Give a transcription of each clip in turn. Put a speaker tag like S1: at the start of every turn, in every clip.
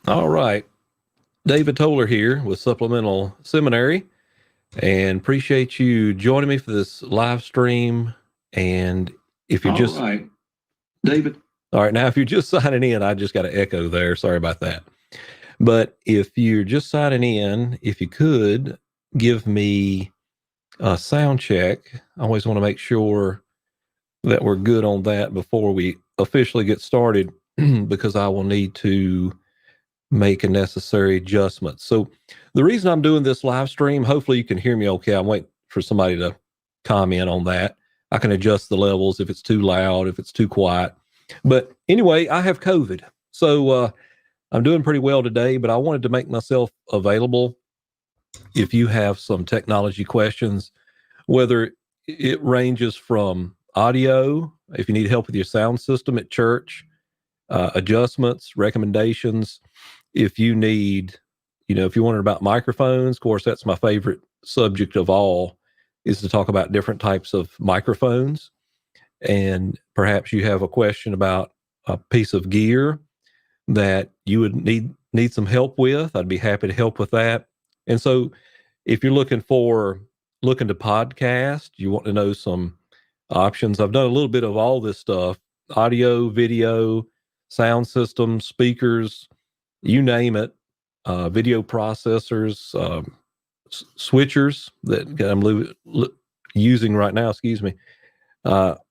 S1: All right. David Toller here with Supplemental Seminary, and appreciate you joining me for this live stream. And if you're just
S2: All right, David.
S1: all right, now if you're just signing in, I just got an echo there. Sorry about that. But if you're just signing in, if you could give me a sound check, I always want to make sure that we're good on that before we officially get started, because I will need to make a necessary adjustments. So the reason I'm doing this live stream, hopefully you can hear me okay. I'm waiting for somebody to comment on that. I can adjust the levels if it's too loud, if it's too quiet. But anyway, I have COVID. So I'm doing pretty well today, but I wanted to make myself available if you have some technology questions, whether it ranges from audio, if you need help with your sound system at church, adjustments, recommendations. If you need, if you wonder about microphones, of course, that's my favorite subject of all, is to talk about different types of microphones. And perhaps you have a question about a piece of gear that you would need some help with. I'd be happy to help with that. And so if you're looking to podcast, you want to know some options. I've done a little bit of all this stuff: audio, video, sound systems, speakers, you name it, video processors, switchers that I'm using right now, excuse me.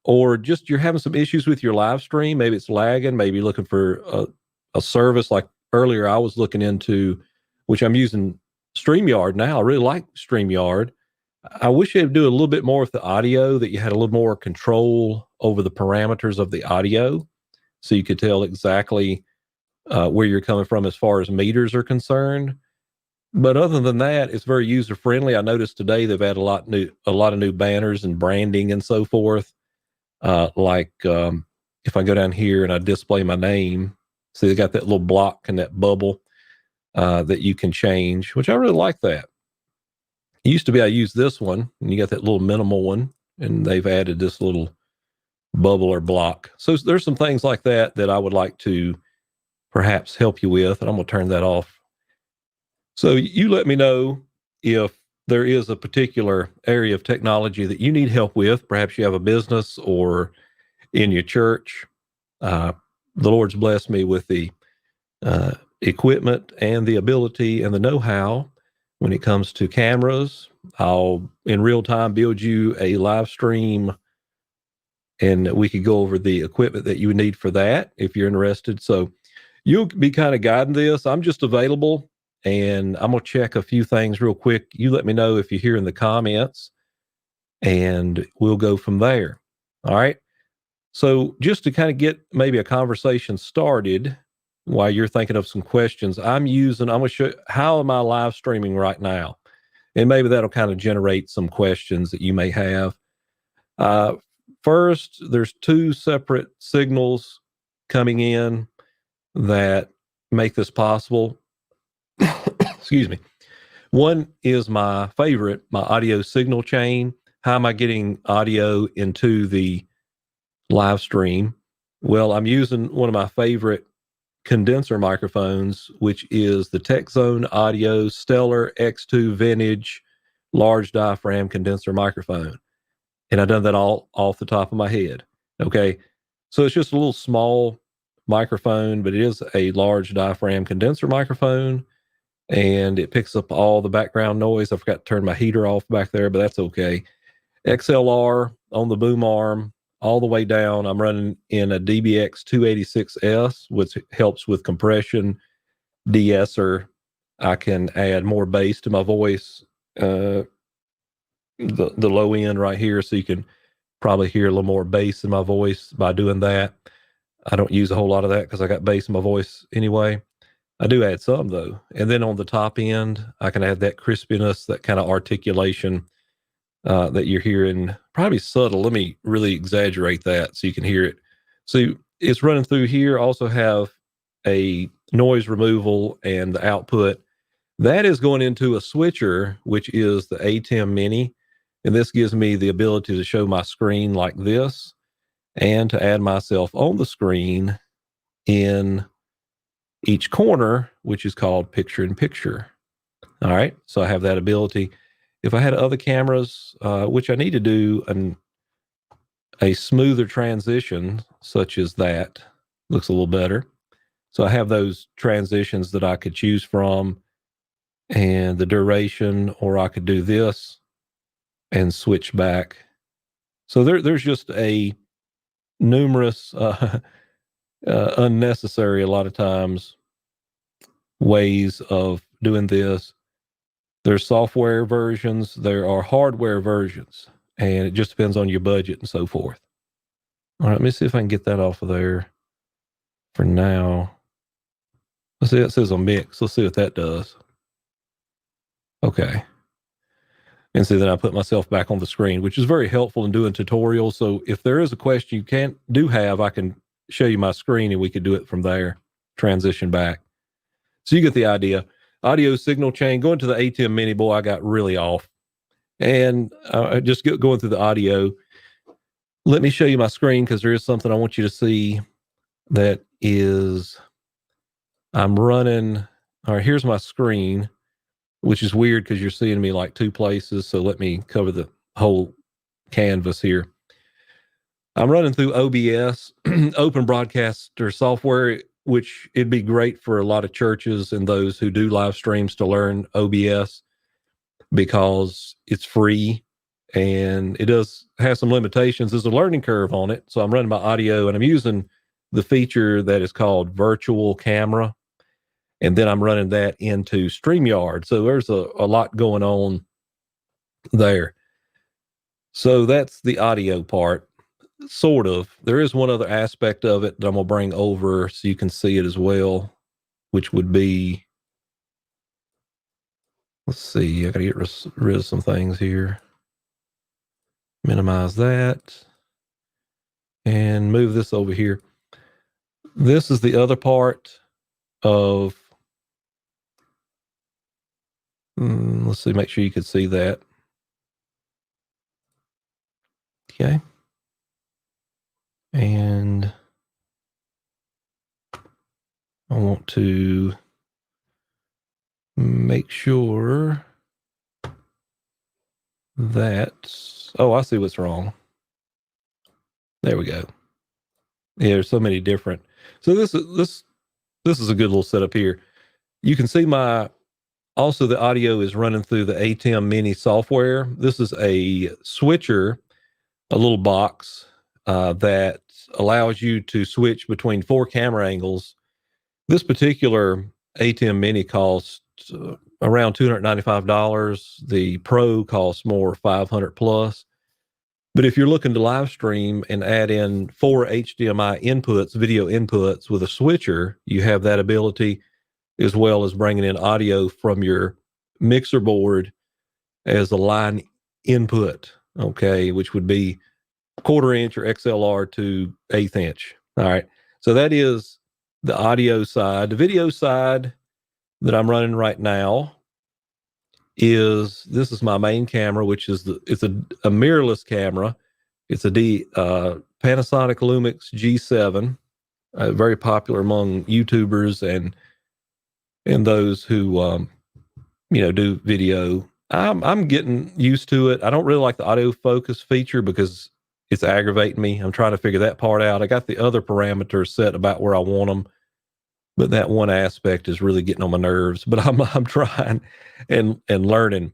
S1: Or just you're having some issues with your live stream. Maybe it's lagging. Maybe you're looking for a service like earlier I was looking into, which I'm using StreamYard now. I really like StreamYard. I wish they'd do a little bit more with the audio, that you had a little more control over the parameters of the audio so you could tell exactly where you're coming from as far as meters are concerned. But other than that, it's very user friendly. I noticed today they've added a lot of new banners and branding and so forth. If I go down here and I display my name, see they got that little block and that bubble that you can change, which I really like that. It used to be I used this one, and you got that little minimal one, and they've added this little bubble or block. So there's some things like that that I would like to perhaps help you with, and I'm going to turn that off. So you let me know if there is a particular area of technology that you need help with. Perhaps you have a business or in your church. The Lord's blessed me with the equipment and the ability and the know-how when it comes to cameras. I'll in real time build you a live stream, and we could go over the equipment that you would need for that if you're interested. So you'll be kind of guiding this. I'm just available, and I'm going to check a few things real quick. You let me know if you hear in the comments, and we'll go from there. All right. So just to kind of get maybe a conversation started while you're thinking of some questions, I'm going to show how am I live streaming right now? And maybe that'll kind of generate some questions that you may have. First, there's two separate signals coming in that make this possible. Excuse me. One is my favorite, my audio signal chain. How am I getting audio into the live stream? Well, I'm using one of my favorite condenser microphones, which is the TechZone Audio Stellar X2 Vintage large diaphragm condenser microphone. And I've done that all off the top of my head. Okay. So it's just a little small microphone, but it is a large diaphragm condenser microphone, and it picks up all the background noise. I forgot to turn my heater off back there, but that's okay. XLR on the boom arm all the way down. I'm running in a DBX 286S, which helps with compression, de-esser. I can add more bass to my voice, the low end right here, so you can probably hear a little more bass in my voice by doing that. I don't use a whole lot of that because I got bass in my voice anyway. I do add some though. And then on the top end, I can add that crispiness, that kind of articulation that you're hearing, probably subtle. Let me really exaggerate that so you can hear it. So it's running through here. Also have a noise removal and the output. That is going into a switcher, which is the ATEM Mini. And this gives me the ability to show my screen like this and to add myself on the screen in each corner which is called picture-in-picture. All right, so I have that ability. If I had other cameras, which I need to do a smoother transition, such as that, looks a little better. So I have those transitions that I could choose from and the duration, or I could do this and switch back. So there's just a numerous unnecessary, a lot of times, ways of doing this. There's software versions, there are hardware versions, and it just depends on your budget and so forth. All right, let me see if I can get that off of there for now. Let's see, it says a mix. Let's see what that does. Okay. And so then I put myself back on the screen, which is very helpful in doing tutorials. So if there is a question you do have, I can show you my screen and we could do it from there, transition back. So you get the idea. Audio signal chain, going to the ATEM Mini, boy, I got really off. And just going through the audio. Let me show you my screen because there is something I want you to see that is, I'm running, all right, here's my screen, which is weird because you're seeing me like two places. So let me cover the whole canvas here. I'm running through OBS, Open Broadcaster Software, which it'd be great for a lot of churches and those who do live streams to learn OBS because it's free and it does have some limitations. There's a learning curve on it. So I'm running my audio and I'm using the feature that is called virtual camera. And then I'm running that into StreamYard. So there's a lot going on there. So that's the audio part, sort of. There is one other aspect of it that I'm going to bring over so you can see it as well, which would be, let's see, I got to get rid of some things here. Minimize that and move this over here. This is the other part of, let's see, make sure you can see that. Okay. And I want to make sure that, oh, I see what's wrong. There we go. Yeah, there's so many different. So this is a good little setup here. You can see also the audio is running through the ATEM Mini software. This is a switcher, a little box that allows you to switch between 4 camera angles. This particular ATEM Mini costs around $295. The Pro costs more, $500 plus. But if you're looking to live stream and add in 4 HDMI inputs, video inputs with a switcher, you have that ability, as well as bringing in audio from your mixer board as a line input, okay, which would be 1/4 inch or XLR to 1/8 inch. All right. So that is the audio side. The video side that I'm running right now this is my main camera, which is it's a mirrorless camera. It's a Panasonic Lumix G7, very popular among YouTubers and those who do video. I'm getting used to it. I don't really like the autofocus feature because it's aggravating me. I'm trying to figure that part out. I got the other parameters set about where I want them, but that one aspect is really getting on my nerves. But I'm trying and learning.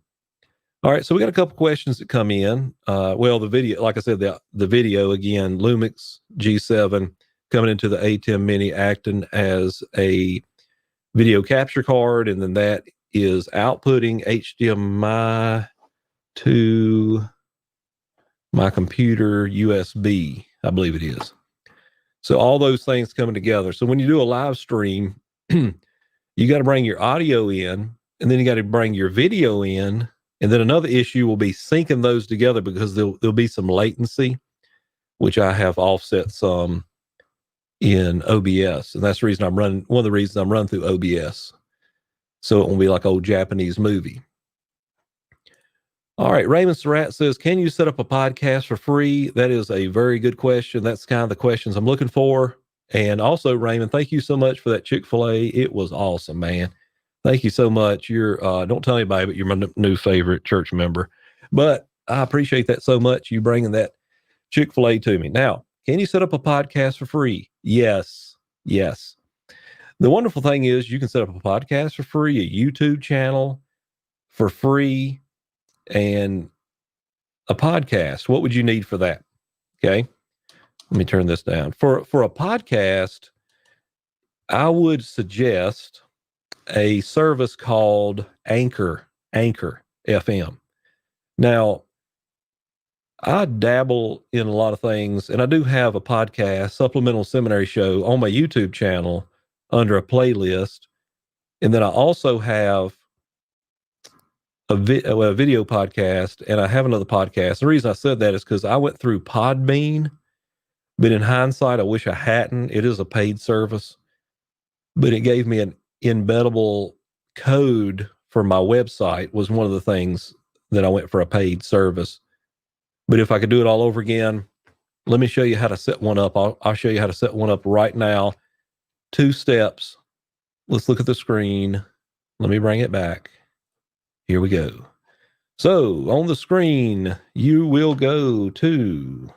S1: All right, so we got a couple questions that come in. Well, the video, like I said, the video again, Lumix G7 coming into the ATEM Mini, acting as a video capture card, and then that is outputting HDMI to my computer USB, I believe it is. So all those things coming together. So when you do a live stream, you got to bring your audio in, and then you got to bring your video in. And then another issue will be syncing those together because there'll be some latency, which I have offset some in OBS. And that's the reason one of the reasons I'm running through OBS. So it won't be like old Japanese movie. All right, Raymond Surratt says, can you set up a podcast for free? That is a very good question. That's kind of the questions I'm looking for. And also, Raymond, thank you so much for that Chick-fil-A. It was awesome, man. Thank you so much. You're don't tell anybody, but you're my new favorite church member. But I appreciate that so much. You bringing that Chick-fil-A to me. Now, can you set up a podcast for free? Yes. Yes. The wonderful thing is you can set up a podcast for free, a YouTube channel for free, and a podcast. What would you need for that? Okay. Let me turn this down. For a podcast, I would suggest a service called Anchor FM. Now, I dabble in a lot of things, and I do have a podcast, Supplemental Seminary Show, on my YouTube channel under a playlist. And then I also have a video podcast, and I have another podcast. The reason I said that is because I went through Podbean, but in hindsight, I wish I hadn't. It is a paid service, but it gave me an embeddable code for my website was one of the things that I went for a paid service. But if I could do it all over again, let me show you how to set one up. I'll show you how to set one up right now. 2 steps. Let's look at the screen. Let me bring it back. Here we go. So on the screen, you will go to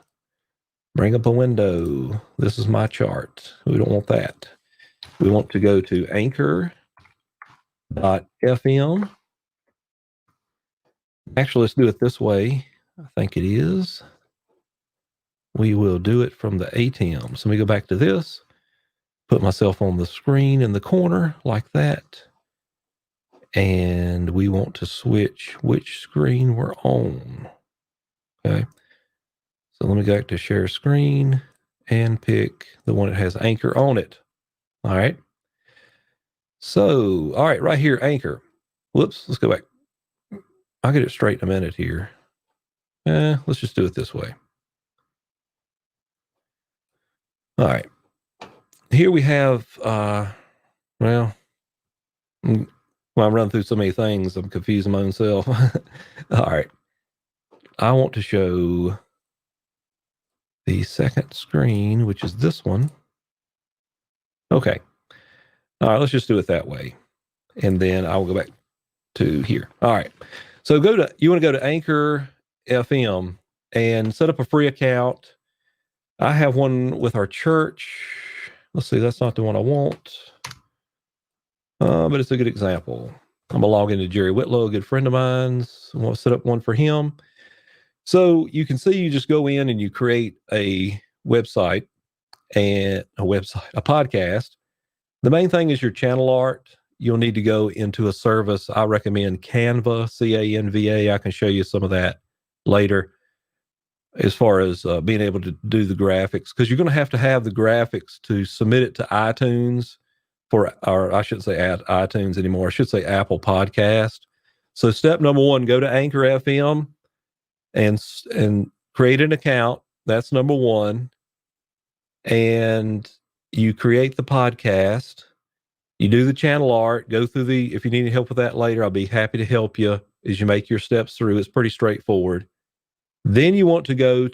S1: bring up a window. This is my chart. We don't want that. We want to go to anchor.fm. Actually, let's do it this way. I think it is. We will do it from the ATM. So let me go back to this, put myself on the screen in the corner like that. And we want to switch which screen we're on. Okay. So let me go back to share screen and pick the one that has Anchor on it. All right. So, all right, right here, Anchor. Whoops, let's go back. I'll get it straight in a minute here. Let's just do it this way. All right. Here we have, well, I'm running through so many things, I'm confusing my own self. All right. I want to show the second screen, which is this one. Okay. All right, let's just do it that way. And then I'll go back to here. All right. So you want to go to Anchor FM and set up a free account. I have one with our church. Let's see, that's not the one I want. But it's a good example. I'm going to log into Jerry Whitlow, a good friend of mine's. I want to set up one for him. So you can see you just go in and you create a website and a podcast. The main thing is your channel art. You'll need to go into a service. I recommend Canva, Canva. I can show you some of that later as far as being able to do the graphics, because you're going to have the graphics to submit it to iTunes or I shouldn't say iTunes anymore. I should say Apple Podcast. So step number 1, go to Anchor FM and create an account. That's number 1. And you create the podcast. You do the channel art, go through if you need any help with that later, I'll be happy to help you as you make your steps through. It's pretty straightforward. Then you want to go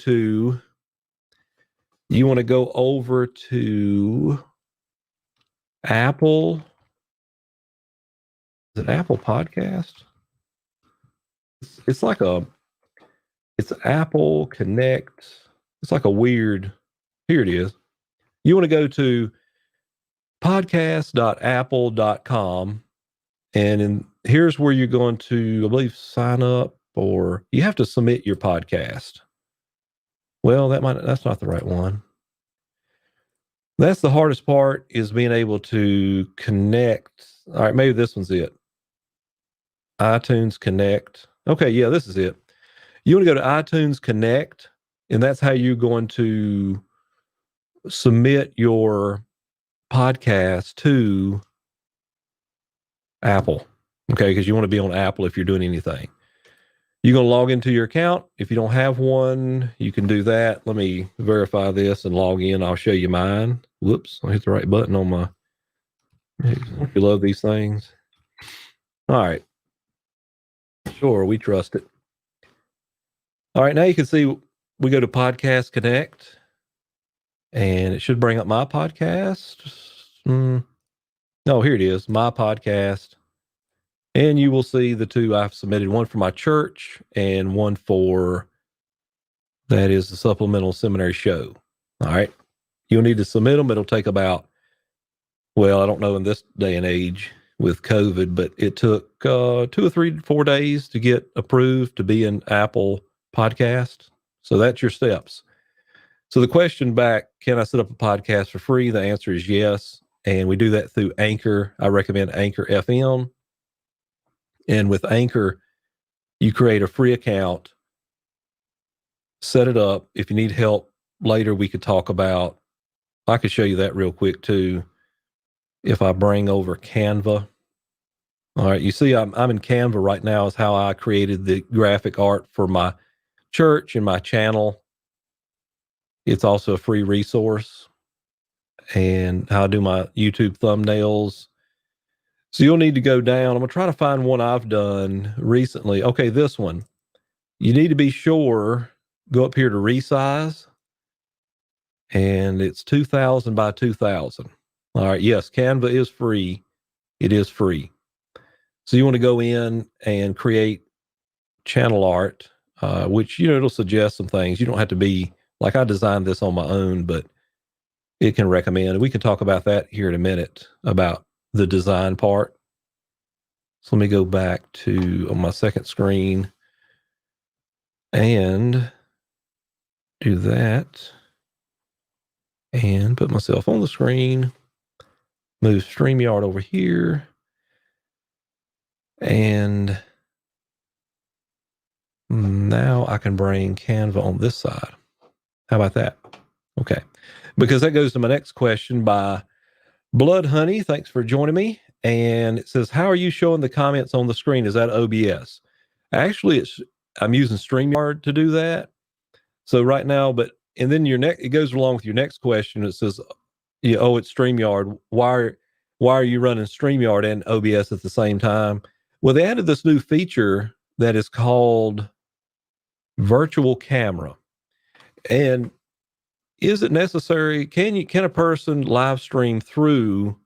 S1: over to Apple. Is it Apple Podcast? It's Apple Connect. It's like a weird, here it is. You want to go to podcast.apple.com. And here's where you're going to, I believe, sign up, or you have to submit your podcast. Well, that's not the right one. That's the hardest part, is being able to connect. All right, maybe this one's it. iTunes Connect. Okay, yeah, this is it. You want to go to iTunes Connect, and that's how you're going to submit your podcast to Apple. Okay, because you want to be on Apple if you're doing anything. You're going to log into your account. If you don't have one, you can do that. Let me verify this and log in. I'll show you mine. Whoops, I hit the right button on my... You love these things. All right. Sure, we trust it. All right, now you can see we go to Podcast Connect. and it should bring up my podcast. No, here it is, my podcast. And you will see the two I've submitted, one for my church and one for, that is the Supplemental Seminary Show. All right. You'll need to submit them. It'll take about, well, I don't know in this day and age with COVID, but it took 2 or 3, 4 days to get approved to be an Apple podcast. So that's your steps. So the question back, can I set up a podcast for free? The answer is yes. And we do that through Anchor. I recommend Anchor FM. And with Anchor, you create a free account, set it up. If you need help later, we could talk about, I could show you that real quick too. If I bring over Canva. All right, you see I'm in Canva right now is how I created the graphic art for my church and my channel. It's also a free resource. And how I do my YouTube thumbnails. So you'll need to go down. I'm going to try to find one I've done recently. Okay, this one. You need to be sure, go up here to resize. And it's 2000 by 2000. All right, yes, Canva is free. It is free. So you want to go in and create channel art, which, it'll suggest some things. You don't have to be, like I designed this on my own, but it can recommend. We can talk about that here in a minute, about the design part. So let me go back to on my second screen and do that and put myself on the screen, move StreamYard over here, and now I can bring Canva on this side. How about that? Okay. Because that goes to my next question by Blood Honey. Thanks for joining me. And it says, how are you showing the comments on the screen? Is that OBS? Actually, I'm using StreamYard to do that. So right now, and then it goes along with your next question. It says, it's StreamYard. Why are you running StreamYard and OBS at the same time? Well, they added this new feature that is called virtual camera. And is it necessary? Can a person live stream through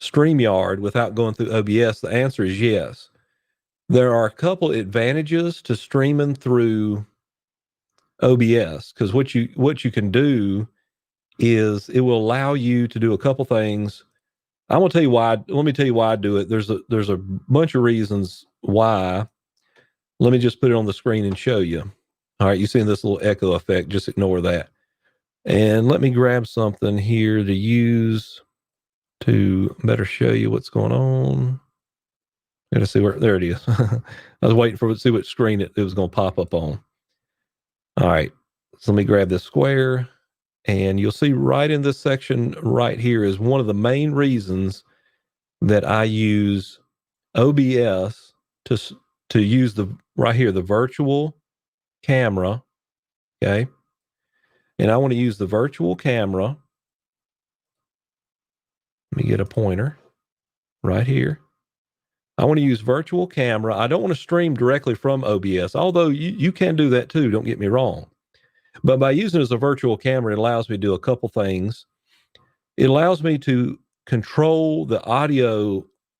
S1: StreamYard without going through OBS? The answer is yes. There are a couple advantages to streaming through OBS, because what you can do is it will allow you to do a couple things. I'm going to tell you why. Let me tell you why I do it. There's a bunch of reasons why. Let me just put it on the screen and show you. All right, you see this little echo effect, just ignore that. And let me grab something here to use to better show you what's going on. I gotta see there it is. I was waiting for it to see what screen it was going to pop up on. All right, so let me grab this square, and you'll see right in this section right here is one of the main reasons that I use OBS to use right here, the virtual camera. Okay. And I want to use the virtual camera. Let me get a pointer right here. I want to use virtual camera. I don't want to stream directly from OBS, although you can do that too. Don't get me wrong. But by using it as a virtual camera, it allows me to do a couple things. It allows me to control the audio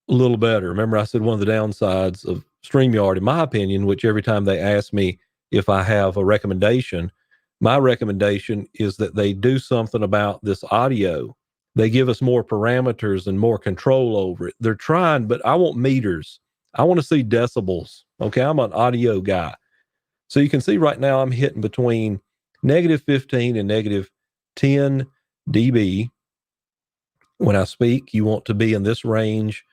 S1: a little better. Remember, I said one of the downsides of StreamYard, in my opinion, which every time they ask me if I have a recommendation, my recommendation is that they do something about this audio. They give us more parameters and more control over it. They're trying, but I want meters. I want to see decibels. Okay, I'm an audio guy. So you can see right now I'm hitting between -15 and -10 dB. When I speak, you want to be in this range.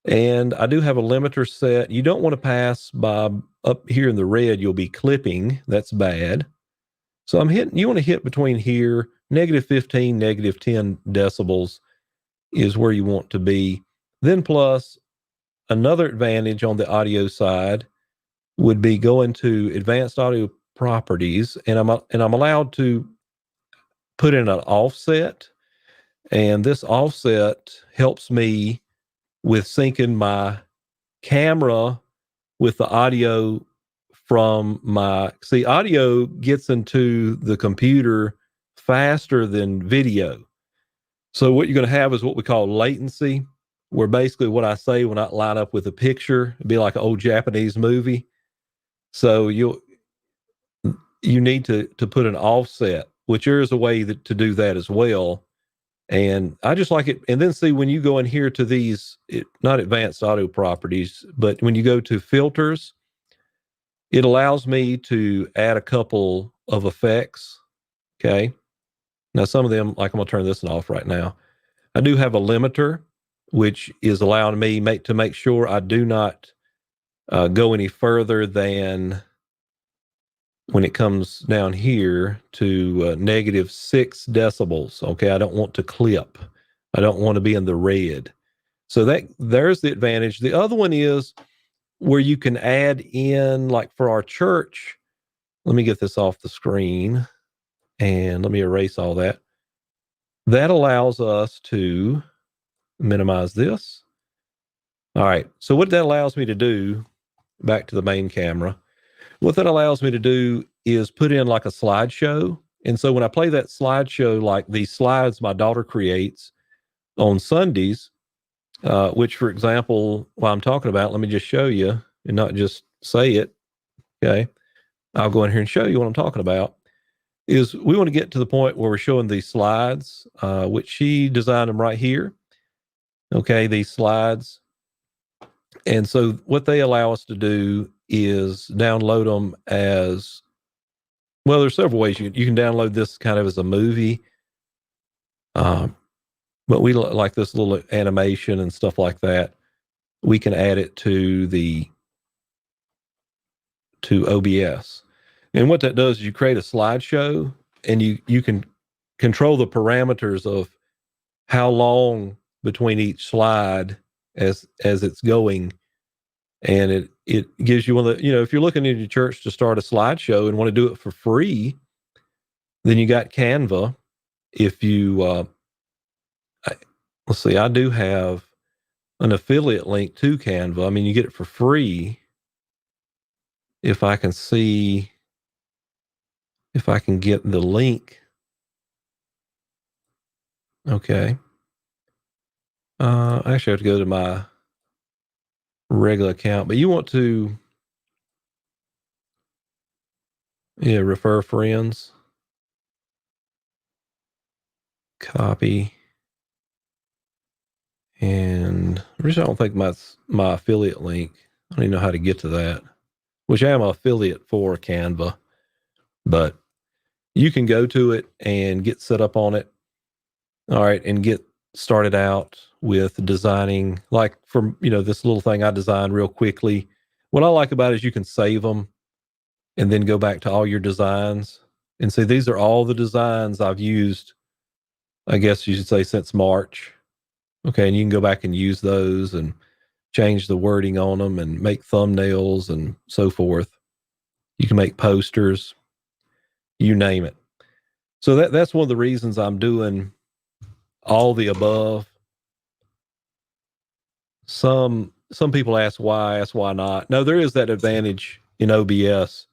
S1: And I do have a limiter set. You don't want to pass by up here in the red. You'll be clipping. That's bad. So you want to hit between here, -15, -10 decibels is where you want to be. Then plus another advantage on the audio side would be going to advanced audio properties. And I'm allowed to put in an offset. And this offset helps me with syncing my camera with the audio from audio gets into the computer faster than video. So what you're going to have is what we call latency, where basically what I say will not line up with a picture. It'd be like an old Japanese movie. So you need to put an offset, which there is a way to do that as well. And I just like it. And then see, when you go in here to these, not advanced audio properties, but when you go to filters, it allows me to add a couple of effects. Okay. Now, some of them, like I'm going to turn this one off right now. I do have a limiter, which is allowing me to make sure I do not go any further than when it comes down here to -6 decibels. Okay, I don't want to clip. I don't want to be in the red. So there's the advantage. The other one is where you can add in, like for our church. Let me get this off the screen and let me erase all that. That allows us to minimize this. All right. So what that allows me to do, back to the main camera, what that allows me to do is put in like a slideshow. And so when I play that slideshow, like these slides my daughter creates on Sundays, which, for example, while I'm talking about, let me just show you and not just say it. Okay. I'll go in here and show you what I'm talking about. Is we want to get to the point where we're showing these slides, which she designed them right here. Okay, these slides. And so what they allow us to do is download them as, well, there's several ways. You can download this kind of as a movie. But we like this little animation and stuff like that. We can add it to OBS. And what that does is you create a slideshow, and you can control the parameters of how long between each slide as it's going. And it gives you one of the, if you're looking at your church to start a slideshow and want to do it for free, then you got Canva. If you, let's see, I do have an affiliate link to Canva. I mean, you get it for free. If I can see, if I can get the link. Okay. I actually have to go to my regular account, but you want to, refer friends, copy, and I don't think my affiliate link, I don't even know how to get to that, which I am an affiliate for Canva, but you can go to it and get set up on it. All right. And get started out with designing, like from, this little thing I designed real quickly. What I like about it is you can save them and then go back to all your designs and say, these are all the designs I've used, I guess you should say, since March. Okay. And you can go back and use those and change the wording on them and make thumbnails and so forth. You can make posters, you name it. So that's one of the reasons I'm doing all the above. Some people ask why not. No, there is that advantage in OBS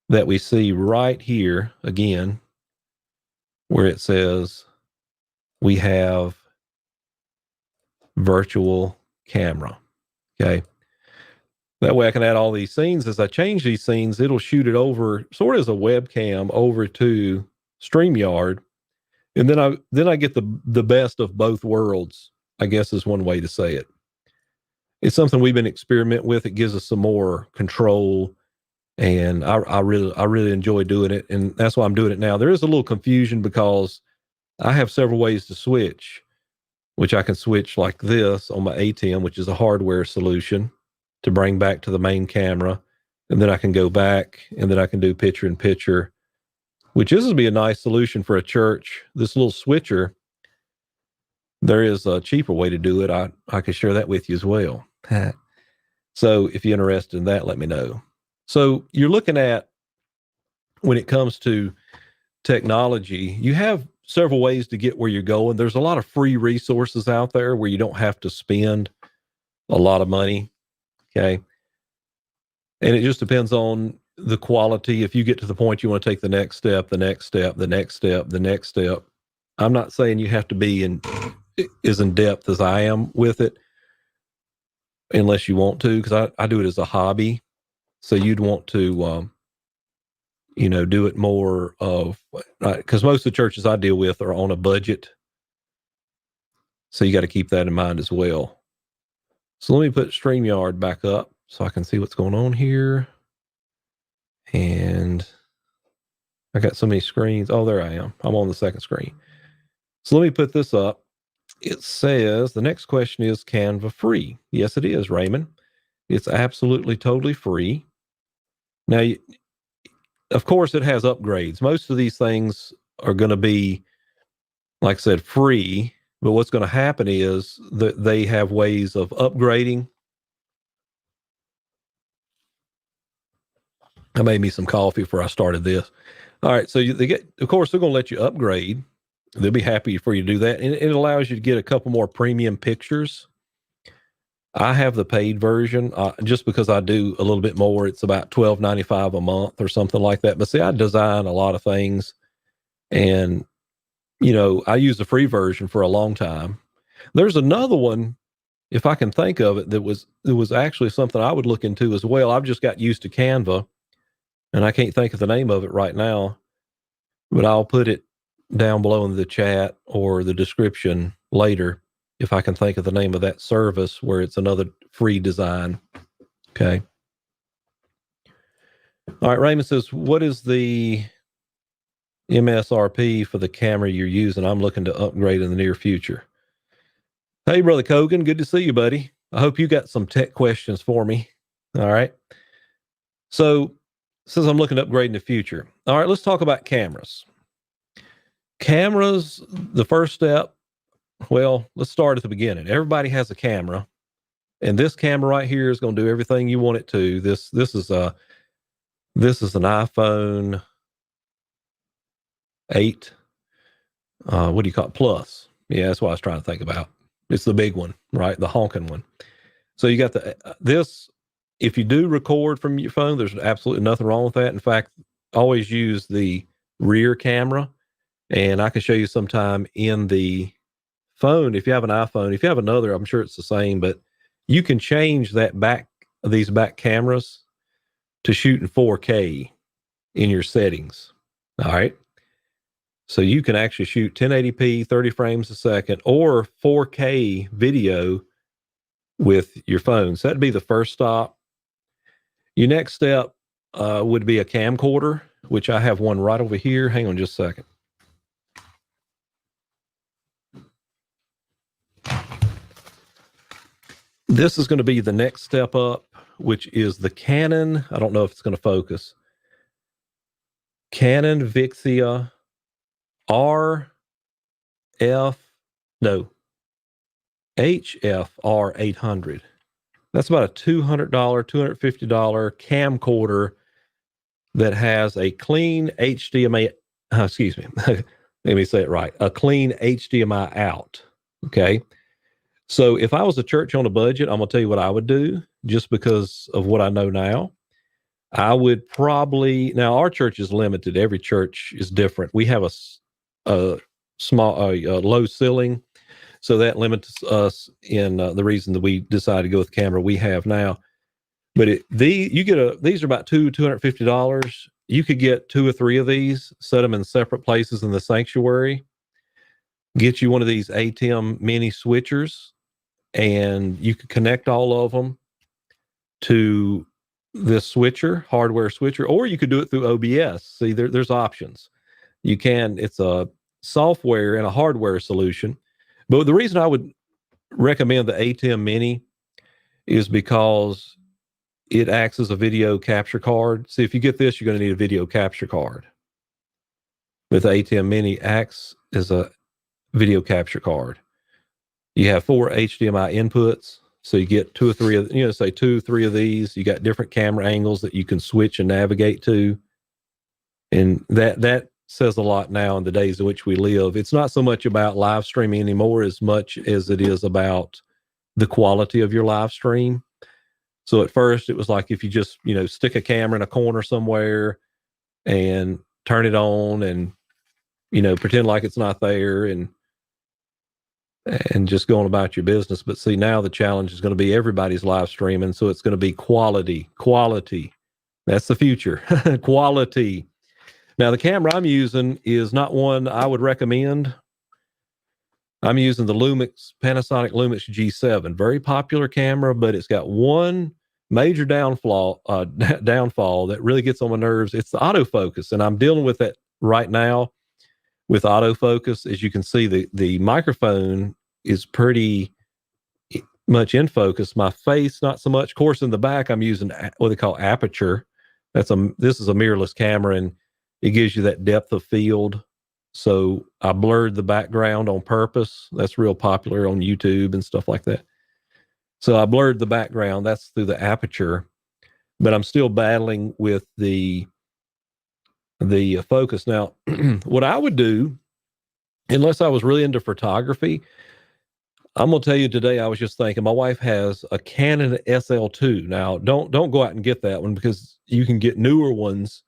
S1: that we see right here again, where it says we have virtual camera. Okay. That way I can add all these scenes. As I change these scenes, it'll shoot it over sort of as a webcam over to StreamYard. And then I get the best of both worlds, I guess is one way to say it. It's something we've been experimenting with. It gives us some more control, and I really enjoy doing it, and that's why I'm doing it now. There is a little confusion because I have several ways to switch, which I can switch like this on my ATEM, which is a hardware solution to bring back to the main camera, and then I can go back, and then I can do picture-in-picture, which is to be a nice solution for a church. This little switcher, there is a cheaper way to do it. I could share that with you as well. So if you're interested in that, let me know. So you're looking at, when it comes to technology, you have several ways to get where you're going. There's a lot of free resources out there where you don't have to spend a lot of money. Okay. And it just depends on the quality. If you get to the point you want to take the next step, the next step, the next step, the next step. I'm not saying you have to be as in depth as I am with it, unless you want to, because I do it as a hobby. So you'd want to, do it more of, because most of the churches I deal with are on a budget. So you got to keep that in mind as well. So let me put StreamYard back up so I can see what's going on here. And I got so many screens. Oh, there I am. I'm on the second screen. So let me put this up. It says the next question is Canva free? Yes, it is, Raymond. It's absolutely totally free. Now, of course, it has upgrades. Most of these things are going to be, like I said, free. But what's going to happen is that they have ways of upgrading. I made me some coffee before I started this. All right, so of course, they're going to let you upgrade. They'll be happy for you to do that. And it allows you to get a couple more premium pictures. I have the paid version just because I do a little bit more. It's about $12.95 a month or something like that. But see, I design a lot of things. And, I used the free version for a long time. There's another one, if I can think of it, that was actually something I would look into as well. I've just got used to Canva, and I can't think of the name of it right now. But I'll put it down below in the chat or the description later if I can think of the name of that service where it's another free design. Okay. All right, Raymond says, what is the MSRP for the camera you're using? I'm looking to upgrade in the near future. Hey, Brother Kogan, good to see you, buddy. I hope you got some tech questions for me. All right. So, since I'm looking to upgrade in the future. All right, let's talk about cameras. Cameras, the first step, well, let's start at the beginning. Everybody has a camera, and this camera right here is going to do everything you want it to. This is an iPhone 8. What do you call it? Plus. Yeah, that's what I was trying to think about. It's the big one, right? The honking one. So you got this. If you do record from your phone, there's absolutely nothing wrong with that. In fact, always use the rear camera. And I can show you sometime in the phone. If you have an iPhone, if you have another, I'm sure it's the same, but you can change these back cameras to shoot in 4K in your settings. All right. So you can actually shoot 1080p, 30 frames a second, or 4K video with your phone. So that'd be the first stop. Your next step would be a camcorder, which I have one right over here. Hang on just a second. This is going to be the next step up, which is the Canon. I don't know if it's going to focus. Canon Vixia HFR 800. That's about a $200, $250 camcorder that has a clean HDMI, excuse me, let me say it right, a clean HDMI out, okay? So if I was a church on a budget, I'm going to tell you what I would do, just because of what I know now. I would probably, now our church is limited. Every church is different. We have a low ceiling, so that limits us in the reason that we decided to go with the camera we have now. But these are about $250. You could get 2 or 3 of these, set them in separate places in the sanctuary, get you one of these ATEM mini switchers, and you could connect all of them to this switcher, hardware switcher, or you could do it through OBS. See, there's options. It's a software and a hardware solution. But the reason I would recommend the ATEM Mini is because it acts as a video capture card. See, if you get this, you're going to need a video capture card. But the ATEM Mini acts as a video capture card. You have 4 HDMI inputs, so you get 2 or 3 of, say 2, 3 of these. You got different camera angles that you can switch and navigate to. And that says a lot now in the days in which we live. It's not so much about live streaming anymore as much as it is about the quality of your live stream. So at first it was like if you just, stick a camera in a corner somewhere and turn it on and, pretend like it's not there and just going about your business. But see, now the challenge is going to be everybody's live streaming. So it's going to be quality. That's the future. Quality. Now, the camera I'm using is not one I would recommend. I'm using the Panasonic Lumix G7, very popular camera, but it's got one major downfall that really gets on my nerves. It's the autofocus, and I'm dealing with that right now with autofocus. As you can see, the microphone is pretty much in focus. My face, not so much. Of course, in the back, I'm using what they call aperture. This is a mirrorless camera, and it gives you that depth of field. So I blurred the background on purpose. That's real popular on YouTube and stuff like that. So I blurred the background. That's through the aperture, but I'm still battling with the focus. Now, what I would do, unless I was really into photography, I'm gonna tell you today. I was just thinking, my wife has a Canon SL2. Now, don't go out and get that one because you can get newer ones.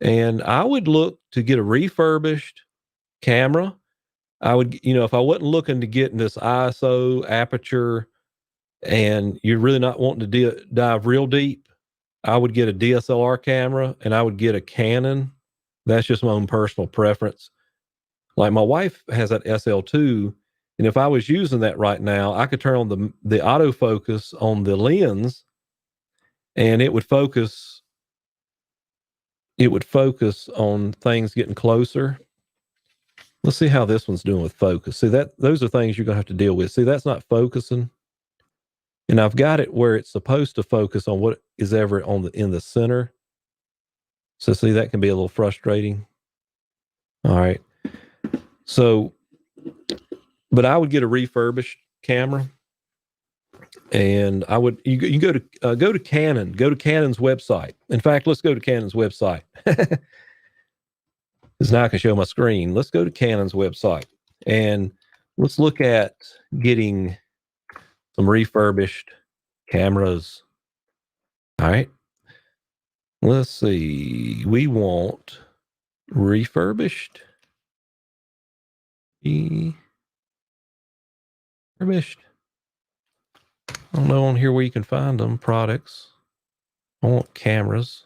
S1: And I would look to get a refurbished camera. I would, if I wasn't looking to get in this ISO aperture and you're really not wanting to dive real deep, I would get a DSLR camera and I would get a Canon. That's just my own personal preference. Like my wife has that SL2, and if I was using that right now, I could turn on the autofocus on the lens and it would focus on things getting closer. Let's see how this one's doing with focus. See, those are things you're going to have to deal with. See, that's not focusing. And I've got it where it's supposed to focus on what is ever in the center. So see, that can be a little frustrating. All right. So, but I would get a refurbished camera, and I would you go to Canon, go to Canon's website. In fact, let's go to Canon's website. Because now I can show my screen. Let's go to Canon's website and let's look at getting some refurbished cameras. All right. Let's see. We want refurbished. Refurbished. I don't know on here where you can find them. Products. I want cameras.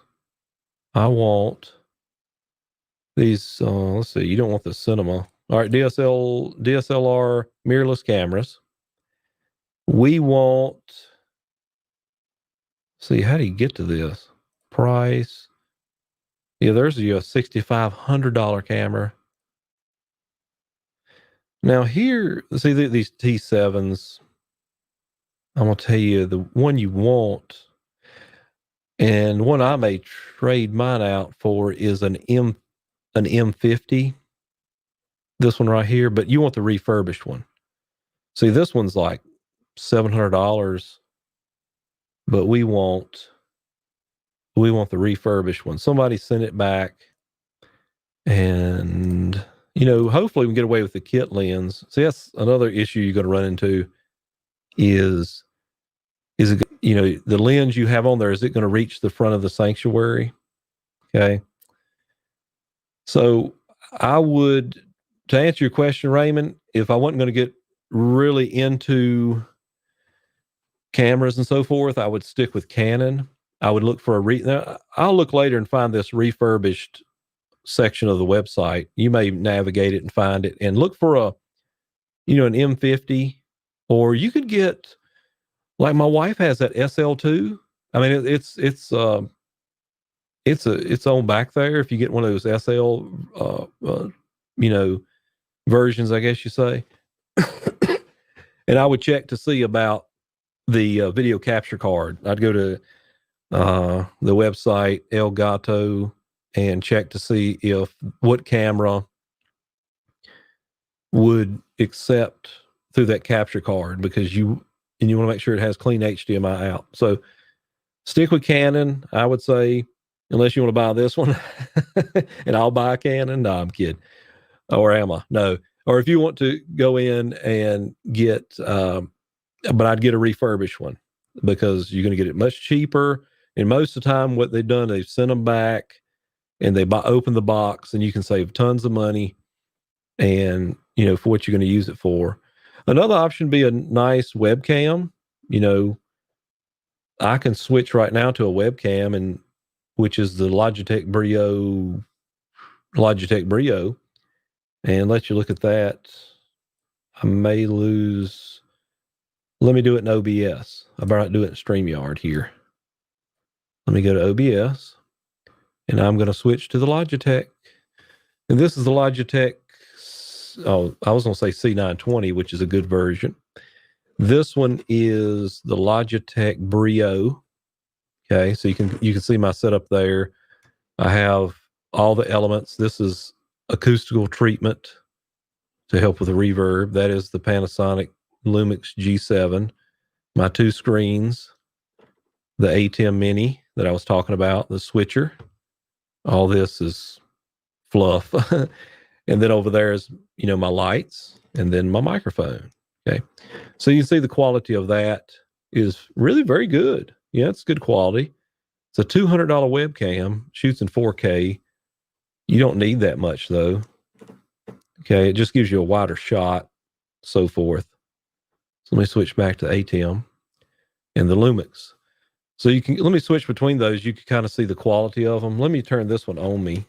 S1: I want these. Let's see. You don't want the cinema. All right. DSLR mirrorless cameras. We want. See, how do you get to this? Price. Yeah, there's a $6,500 camera. Now here, see these T7s. I'm gonna tell you the one you want, and one I may trade mine out for is an M50. This one right here, but you want the refurbished one. See, this one's like $700, but we want the refurbished one. Somebody sent it back, and hopefully we can get away with the kit lens. See, that's another issue you're going to run into is it, the lens you have on there, is it going to reach the front of the sanctuary? Okay. So I would, to answer your question, Raymond, if I wasn't going to get really into cameras and so forth, I would stick with Canon. I would look for I'll look later and find this refurbished section of the website. You may navigate it and find it and look for an M50, or you could get, like my wife has that SL2. I mean, it's on back there. If you get one of those SL, versions, I guess you say. And I would check to see about the video capture card. I'd go to the website Elgato and check to see what camera would accept through that capture card, because you want to make sure it has clean HDMI out. So stick with Canon, I would say, unless you want to buy this one and I'll buy a Canon. No, I'm kidding. Or am I? No. Or if you want to go in and get, but I'd get a refurbished one. because you're going to get it much cheaper. And most of the time, what they've done, they've sent them back and they open the box, and you can save tons of money. And for what you're going to use it for. Another option would be a nice webcam. I can switch right now to a webcam, and which is the Logitech Brio, and let you look at that. I may lose. Let me do it in OBS. I better not do it in StreamYard here. Let me go to OBS, and I'm going to switch to the Logitech. And this is the Logitech. Oh, I was going to say C920, which is a good version. This one is the Logitech Brio. Okay, so you can see my setup there. I have all the elements. This is acoustical treatment to help with the reverb. That is the Panasonic Lumix G7. My two screens, the ATEM Mini that I was talking about, the switcher. All this is fluff. And then over there is, my lights and then my microphone. Okay. So you can see the quality of that is really very good. Yeah, it's good quality. It's a $200 webcam, shoots in 4K. You don't need that much though. Okay. It just gives you a wider shot, so forth. So let me switch back to ATEM and the Lumix. So let me switch between those. You can kind of see the quality of them. Let me turn this one on me.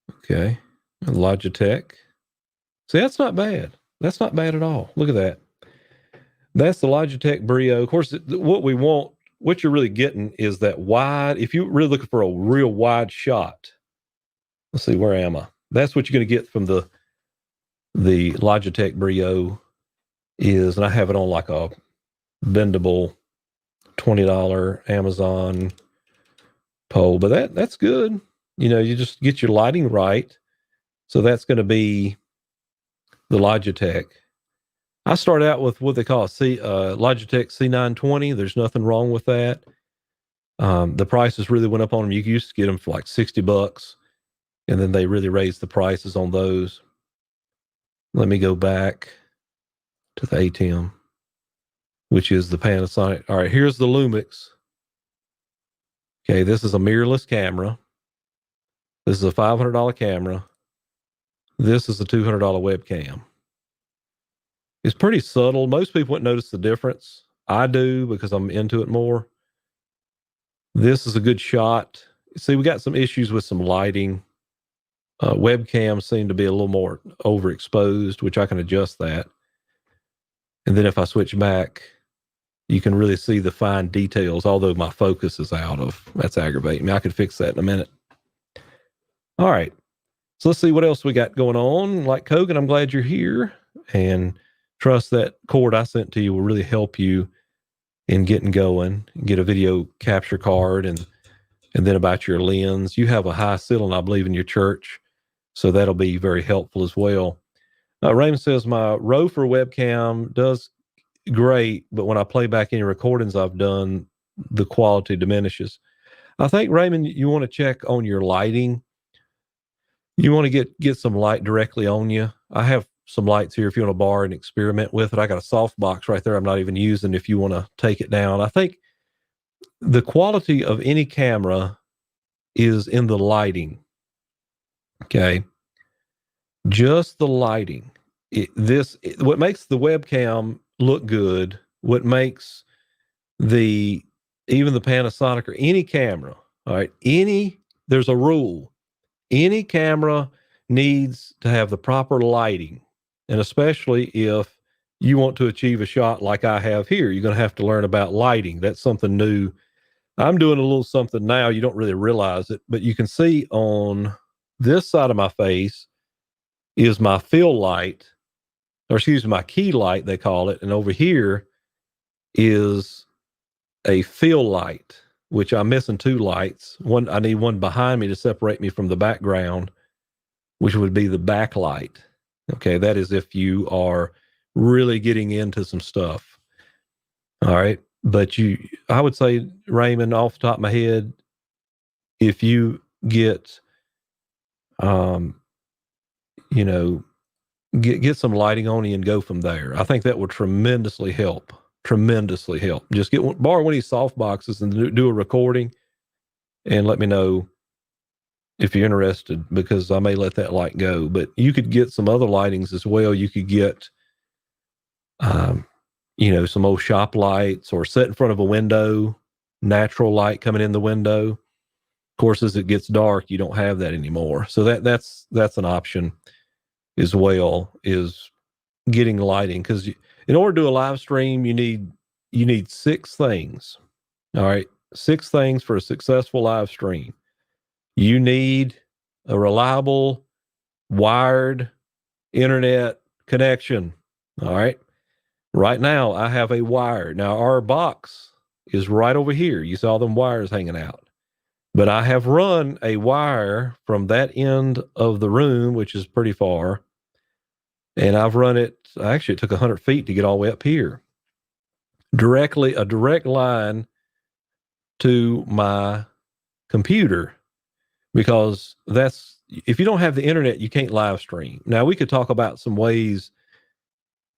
S1: Okay. And Logitech. See, that's not bad. That's not bad at all. Look at that. That's the Logitech Brio. Of course, what you're really getting is that wide. If you're really looking for a real wide shot, let's see, where am I? That's what you're going to get from the Logitech Brio and I have it on like a bendable $20 Amazon pole, but that's good. You just get your lighting right. So that's going to be the Logitech. I started out with what they call a Logitech C920. There's nothing wrong with that. The prices really went up on them. You used to get them for like $60, and then they really raised the prices on those. Let me go back to the ATEM, which is the Panasonic. All right, here's the Lumix. Okay, this is a mirrorless camera. This is a $500 camera. This is a $200 webcam. It's pretty subtle. Most people wouldn't notice the difference. I do because I'm into it more. This is a good shot. See, we got some issues with some lighting. Webcams seem to be a little more overexposed, which I can adjust that. And then if I switch back, you can really see the fine details, although my focus is out of. That's aggravating me. I could fix that in a minute. All right. So let's see what else we got going on. Like Kogan, I'm glad you're here, and trust that cord I sent to you will really help you in getting going. Get a video capture card, and then about your lens. You have a high ceiling, I believe, in your church, so that'll be very helpful as well. Raymond says, my Rofer webcam does great, but when I play back any recordings I've done, the quality diminishes. I think, Raymond, you want to check on your lighting. You want to get some light directly on you. I have some lights here if you want to borrow and experiment with it. I got a soft box right there I'm not even using if you want to take it down. I think the quality of any camera is in the lighting. Okay. Just the lighting. What makes the webcam look good, what makes even the Panasonic or any camera, all right, there's a rule. Any camera needs to have the proper lighting. And especially if you want to achieve a shot like I have here, you're going to have to learn about lighting. That's something new. I'm doing a little something now. You don't really realize it, but you can see on this side of my face is my fill light, or excuse me, my key light, they call it. And over here is a fill light, which I'm missing two lights. I need one behind me to separate me from the background, which would be the backlight. Okay, that is if you are really getting into some stuff. All right, but I would say, Raymond, off the top of my head, if you get, get some lighting on you and go from there. I think that would tremendously help. Tremendously help. Just borrow one of these soft boxes and do a recording, and let me know if you're interested, because I may let that light go. But you could get some other lightings as well. You could get, some old shop lights, or set in front of a window, natural light coming in the window. Of course, as it gets dark, you don't have that anymore. So that's an option as well, is getting lighting, because in order to do a live stream, you need 6 things. All right, 6 things for a successful live stream. You need a reliable wired internet connection. All right. Right now, I have a wire. Now, our box is right over here. You saw them wires hanging out. But I have run a wire from that end of the room, which is pretty far, and I've run it. Actually, it took 100 feet to get all the way up here. A direct line to my computer, because if you don't have the internet, you can't live stream. Now, we could talk about some ways.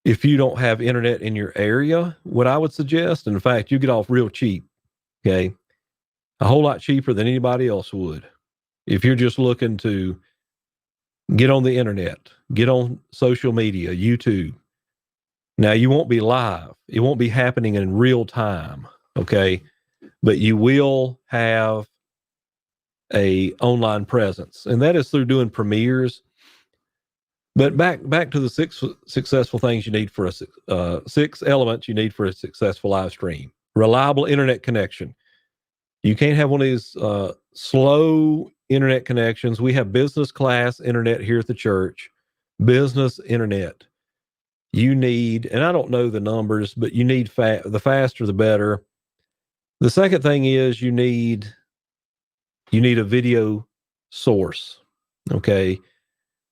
S1: If you don't have internet in your area, what I would suggest, and in fact, you get off real cheap, okay? A whole lot cheaper than anybody else would. If you're just looking to get on the internet, get on social media, YouTube. Now, you won't be live. It won't be happening in real time, okay? But you will have a online presence, and that is through doing premieres. But back to the 6 successful things you need for 6 elements you need for a successful live stream. Reliable internet connection. You can't have one of these slow internet connections. We have business class internet here at the church, business internet. You need, and I don't know the numbers, but you need the faster the better. The second thing is you need a video source, okay?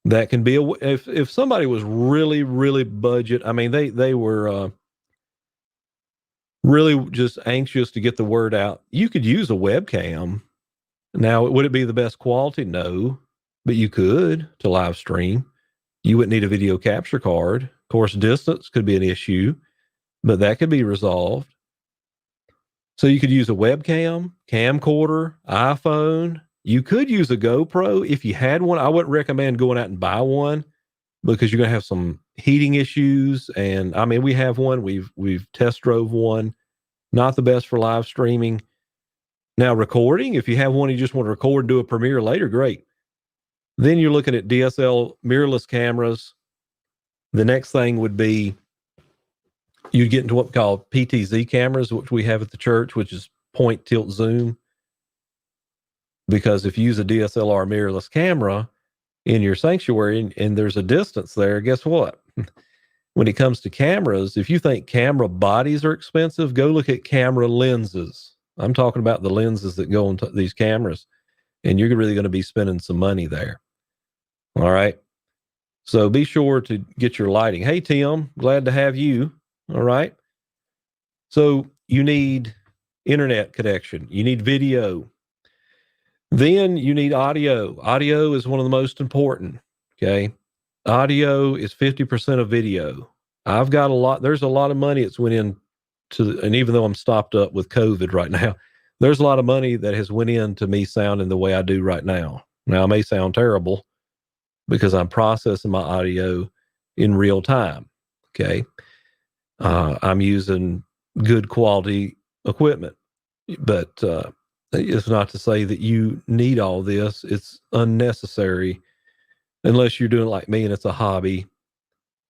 S1: That can be if somebody was really, really budget. I mean, they were really just anxious to get the word out. You could use a webcam. Now, would it be the best quality? No, but you could to live stream. You wouldn't need a video capture card. Of course, distance could be an issue, but that could be resolved. So you could use a webcam, camcorder, iPhone. You could use a GoPro if you had one. I wouldn't recommend going out and buy one, because you're going to have some heating issues. And I mean, we have one. We've test drove one. Not the best for live streaming. Now, recording, if you have one you just want to record and do a premiere later, great. Then you're looking at DSL mirrorless cameras. The next thing would be you get into what we call PTZ cameras, which we have at the church, which is point, tilt, zoom. Because if you use a DSLR mirrorless camera in your sanctuary and there's a distance there, guess what? When it comes to cameras, if you think camera bodies are expensive, go look at camera lenses. I'm talking about the lenses that go into these cameras, and you're really going to be spending some money there. All right. So be sure to get your lighting. Hey, Tim, glad to have you. All right. So you need internet connection. You need video. Then you need audio. Audio is one of the most important. Okay. Audio is 50% of video. I've got there's a lot of money that's went in and even though I'm stopped up with COVID right now, there's a lot of money that has went into me sounding the way I do right now. Now, I may sound terrible because I'm processing my audio in real time. Okay. I'm using good quality equipment, but it's not to say that you need all this. It's unnecessary unless you're doing it like me and it's a hobby.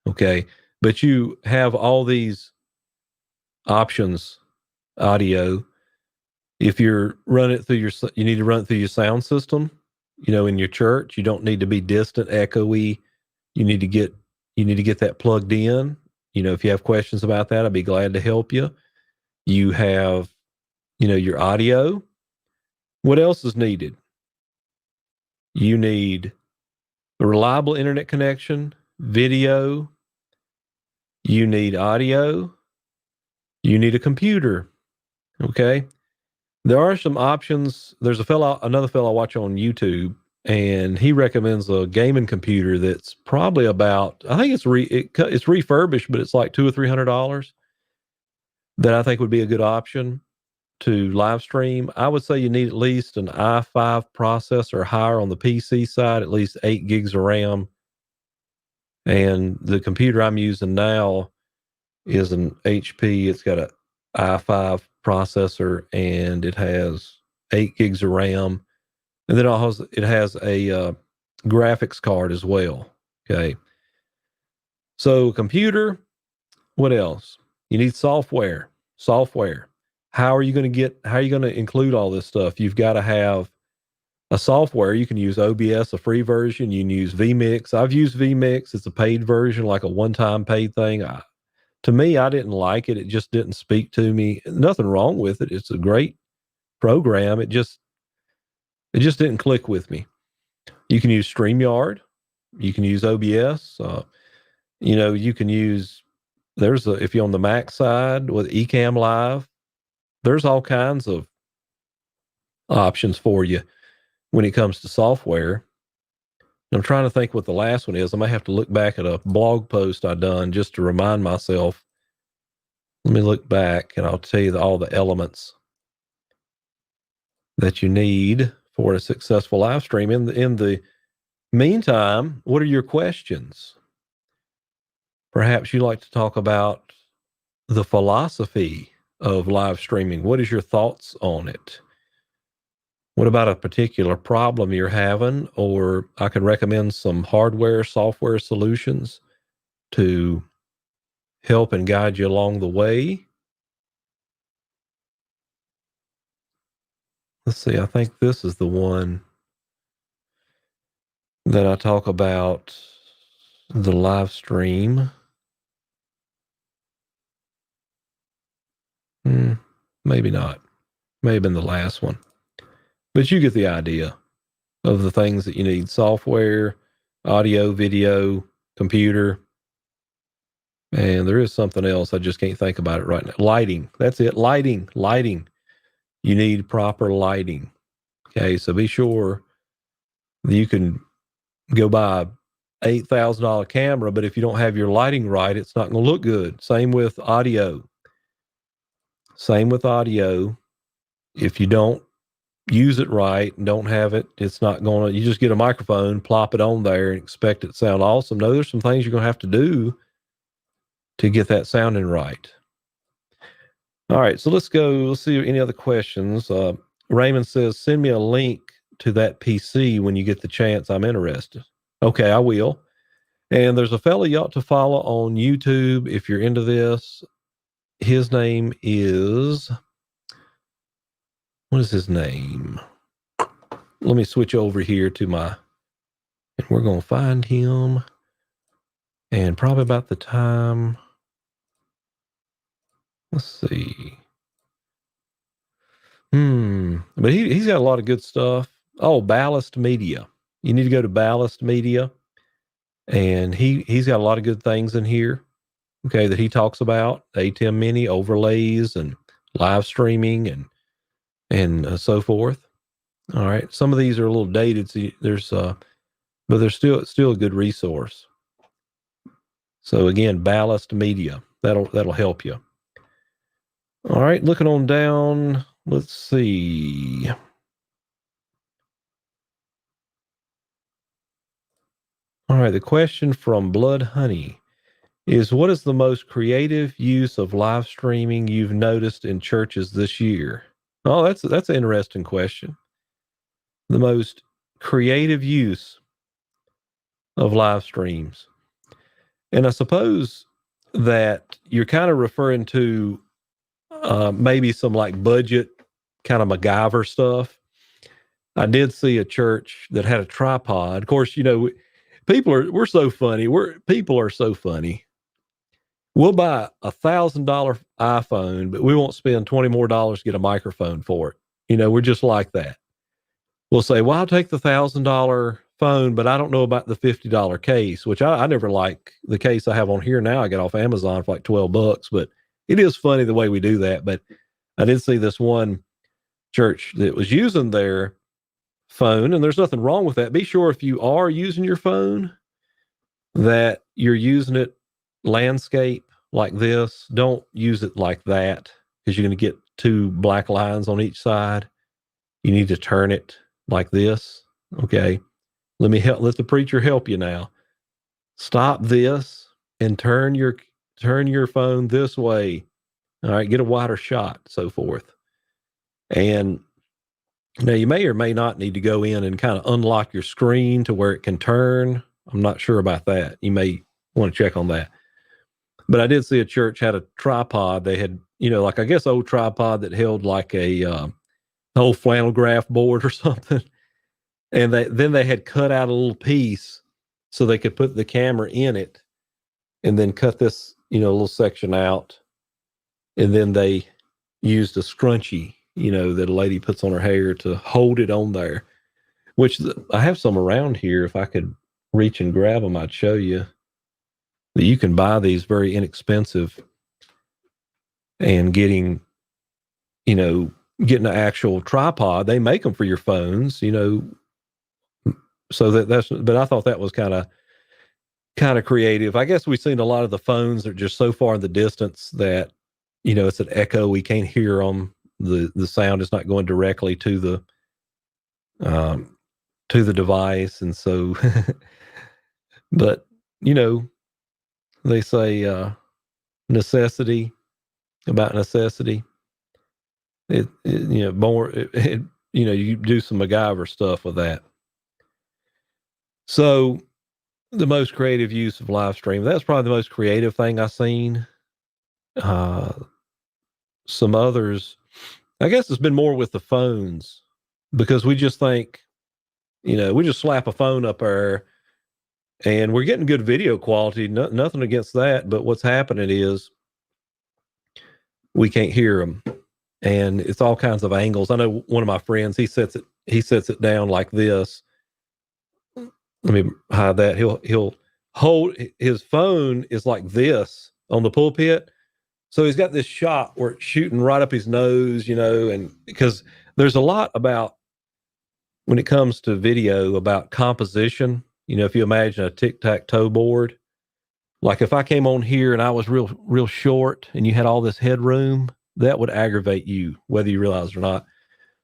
S1: Okay. But you have all these options, audio. If you're running it through you need to run it through your sound system, in your church. You don't need to be distant, echoey. You need to get that plugged in. If you have questions about that, I'd be glad to help you. You have, your audio. What else is needed? You need a reliable internet connection, video. You need audio. You need a computer. Okay. There are some options. There's another fellow I watch on YouTube, and he recommends a gaming computer that's probably about, I think it's refurbished, but it's like $200 or $300 that I think would be a good option to live stream. I would say you need at least an i5 processor higher on the PC side, at least 8 gigs of RAM. And the computer I'm using now is an HP. It's got a i5 processor and it has 8 gigs of RAM. And then it has a graphics card as well. Okay. So computer, what else? You need software. Software. How are you going to include all this stuff? You've got to have a software. You can use OBS, a free version. You can use vMix. I've used vMix. It's a paid version, like a one-time paid thing. To me, I didn't like it. It just didn't speak to me. Nothing wrong with it. It's a great program. It just didn't click with me. You can use StreamYard. You can use OBS. You can use, if you're on the Mac side with Ecamm Live, there's all kinds of options for you when it comes to software. I'm trying to think what the last one is. I may have to look back at a blog post I done just to remind myself. Let me look back and I'll tell you all the elements that you need for a successful live stream. In the meantime, what are your questions? Perhaps you like to talk about the philosophy of live streaming. What is your thoughts on it? What about a particular problem you're having? Or I can recommend some hardware, software solutions to help and guide you along the way. Let's see, I think this is the one that I talk about the live stream. Maybe not. May have been the last one. But you get the idea of the things that you need: software, audio, video, computer. And there is something else. I just can't think about it right now. Lighting. That's it. Lighting. You need proper lighting. Okay, so be sure that you can go buy a $8,000 camera, but if you don't have your lighting right, it's not going to look good. Same with audio. If you don't use it right and don't have it, it's not going to, you just get a microphone, plop it on there and expect it to sound awesome. No, there's some things you're going to have to do to get that sounding right. All right, so let's see any other questions. Raymond says, send me a link to that PC when you get the chance. I'm interested. Okay, I will. And there's a fellow you ought to follow on YouTube if you're into this. His name is, what is his name? Let me switch over here to and we're going to find him. And probably about the time, let's see. But he's got a lot of good stuff. Oh, Ballast Media. You need to go to Ballast Media. And he's got a lot of good things in here, okay, that he talks about. ATEM Mini, overlays, and live streaming, and so forth. All right. Some of these are a little dated, so but they're still a good resource. So again, Ballast Media. That'll help you. All right, looking on down, let's see. All right, the question from Blood Honey is, what is the most creative use of live streaming you've noticed in churches this year? Oh, that's an interesting question. The most creative use of live streams. And I suppose that you're kind of referring to maybe some like budget kind of MacGyver stuff. I did see a church that had a tripod. Of course, we're so funny. People are so funny. We'll buy $1,000 iPhone, but we won't spend $20 more to get a microphone for it. We're just like that. We'll say, well, I'll take the $1,000 phone, but I don't know about the $50 case, which I never like the case I have on here now. I got off Amazon for like $12, but it is funny the way we do that. But I did see this one church that was using their phone, and there's nothing wrong with that. Be sure if you are using your phone that you're using it landscape like this. Don't use it like that because you're going to get two black lines on each side. You need to turn it like this. Okay. Let the preacher help you now. Stop this and turn your phone this way. All right, get a wider shot, so forth. And now you may or may not need to go in and kind of unlock your screen to where it can turn. I'm not sure about that. You may want to check on that. But I did see a church had a tripod. They had, like I guess old tripod that held like a old flannel graph board or something. And they had cut out a little piece so they could put the camera in it and then cut this, little section out. And then they used a scrunchie, that a lady puts on her hair to hold it on there, which I have some around here. If I could reach and grab them, I'd show you that you can buy these very inexpensive, and getting an actual tripod. They make them for your phones, so but I thought that was kind of creative. I guess we've seen a lot of the phones that are just so far in the distance that, it's an echo. We can't hear them. The sound is not going directly to the device. And so, but, they say, necessity about necessity. You do some MacGyver stuff with that. So the most creative use of live stream, that's probably the most creative thing I've seen. Some others, I guess it's been more with the phones, because we just think, we just slap a phone up there and we're getting good video quality. Nothing against that. But what's happening is we can't hear them. And it's all kinds of angles. I know one of my friends, he sets it down like this. Let me hide that. He'll hold his phone is like this on the pulpit. So he's got this shot where it's shooting right up his nose, and because there's a lot about, when it comes to video, about composition. If you imagine a tic-tac-toe board, like if I came on here and I was real, real short and you had all this headroom, that would aggravate you, whether you realize it or not.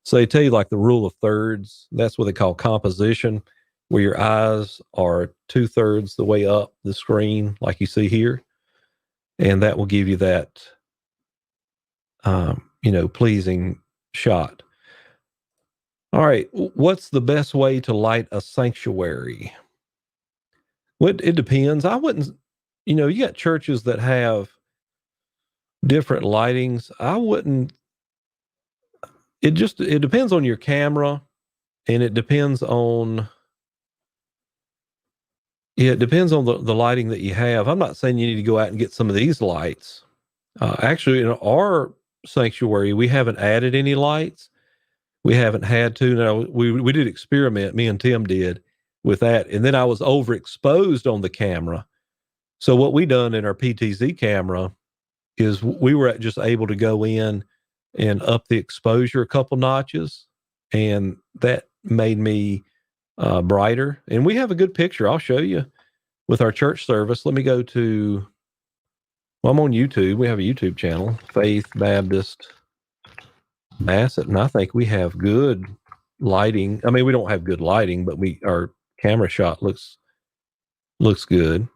S1: So they tell you like the rule of thirds. That's what they call composition, where your eyes are 2/3 the way up the screen, like you see here. And that will give you that, pleasing shot. All right. What's the best way to light a sanctuary? Well, it depends. I wouldn't, you got churches that have different lightings. I wouldn't, it depends on your camera, and it depends on the lighting that you have. I'm not saying you need to go out and get some of these lights. Actually, in our sanctuary, we haven't added any lights. We haven't had to. Now, we did experiment, me and Tim did, with that. And then I was overexposed on the camera. So what we done in our PTZ camera is we were just able to go in and up the exposure a couple notches. And that made me brighter. And we have a good picture. I'll show you with our church service. Let me go to, I'm on YouTube. We have a YouTube channel, Faith Baptist Bassett, and I think we have good lighting. I mean, we don't have good lighting, but our camera shot looks good.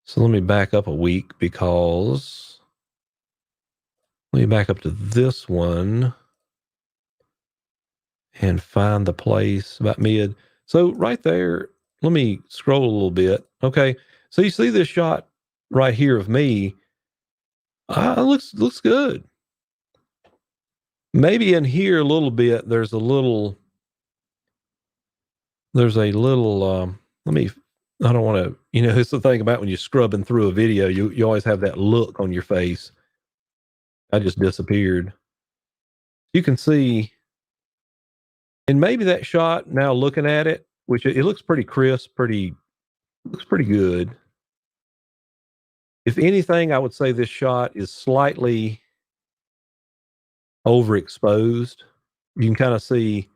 S1: So let me back up a week, because let me back up to this one and find the place about mid. So right there, let me scroll a little bit. Okay. So you see this shot right here of me. Looks good. Maybe in here a little bit, there's a little, I don't want to, it's the thing about when you're scrubbing through a video, you always have that look on your face. I just disappeared. You can see, and maybe that shot, now looking at it, which it looks pretty crisp, looks pretty good. If anything, I would say this shot is slightly overexposed. You can kind of see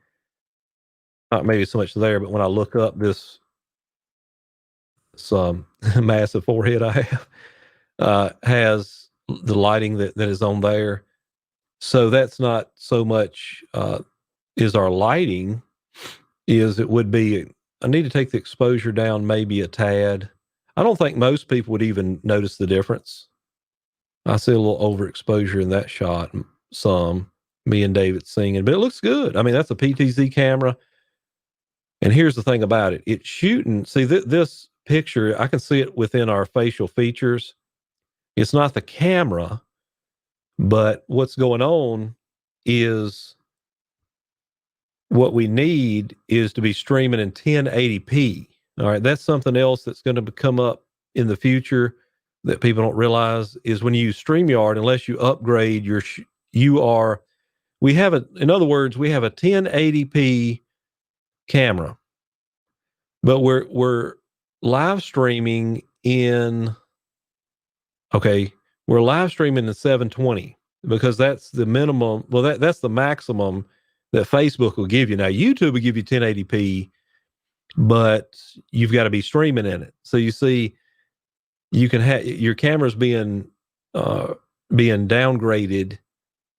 S1: not maybe so much there, but when I look up this some massive forehead I have, has the lighting that is on there. So that's not so much is our lighting, is it would be, I need to take the exposure down maybe a tad. I don't think most people would even notice the difference. I see a little overexposure in that shot, some, me and David singing, but it looks good. I mean, that's a PTZ camera. And here's the thing about it. It's shooting, see this picture, I can see it within our facial features. It's not the camera, but what's going on is what we need is to be streaming in 1080p. All right, that's something else that's going to come up in the future that people don't realize is when you use StreamYard, unless you upgrade we have in other words, we have a 1080p camera, but we're live streaming in, okay, we're live streaming in 720 because that's the minimum. Well, that's the maximum that Facebook will give you. Now, YouTube will give you 1080p, but you've got to be streaming in it. So you see, you can have your camera's being downgraded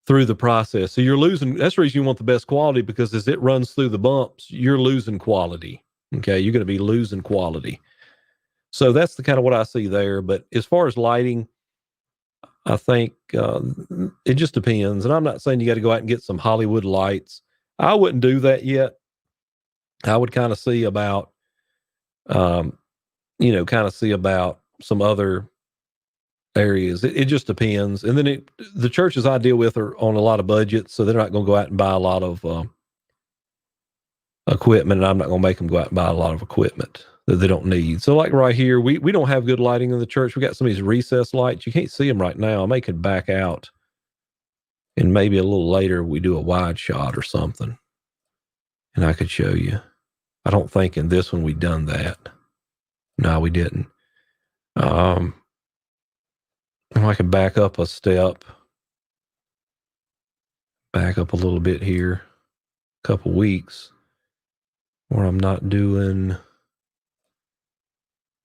S1: through the process. So you're losing. That's the reason you want the best quality, because as it runs through the bumps, you're losing quality. Okay, you're going to be losing quality. So that's the kind of what I see there. But as far as lighting, I think it just depends. And I'm not saying you got to go out and get some Hollywood lights. I wouldn't do that yet. I would kind of see about, kind of see about some other areas. It just depends. And then the churches I deal with are on a lot of budgets, so they're not going to go out and buy a lot of equipment, and I'm not going to make them go out and buy a lot of equipment that they don't need. So like right here, we don't have good lighting in the church. We got some of these recessed lights. You can't see them right now. I may could back out, and maybe a little later we do a wide shot or something, and I could show you. I don't think in this one we done that. No, we didn't. I could back up a step, back up a little bit here, a couple weeks, where I'm not doing,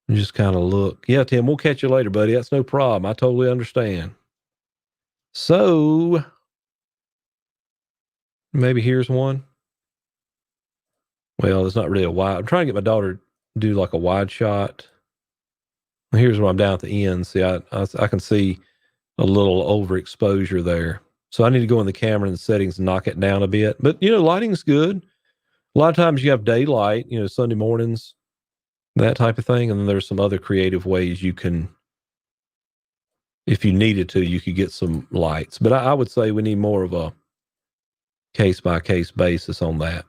S1: just kind of look. Yeah, Tim, we'll catch you later, buddy. That's no problem. I totally understand. So maybe here's one. Well, it's not really a wide. I'm trying to get my daughter to do like a wide shot. Here's where I'm down at the end. See, I can see a little overexposure there. So I need to go in the camera and the settings and knock it down a bit. But, lighting's good. A lot of times you have daylight, Sunday mornings, that type of thing. And then there's some other creative ways you can, if you needed to, you could get some lights. But I would say we need more of a case-by-case basis on that.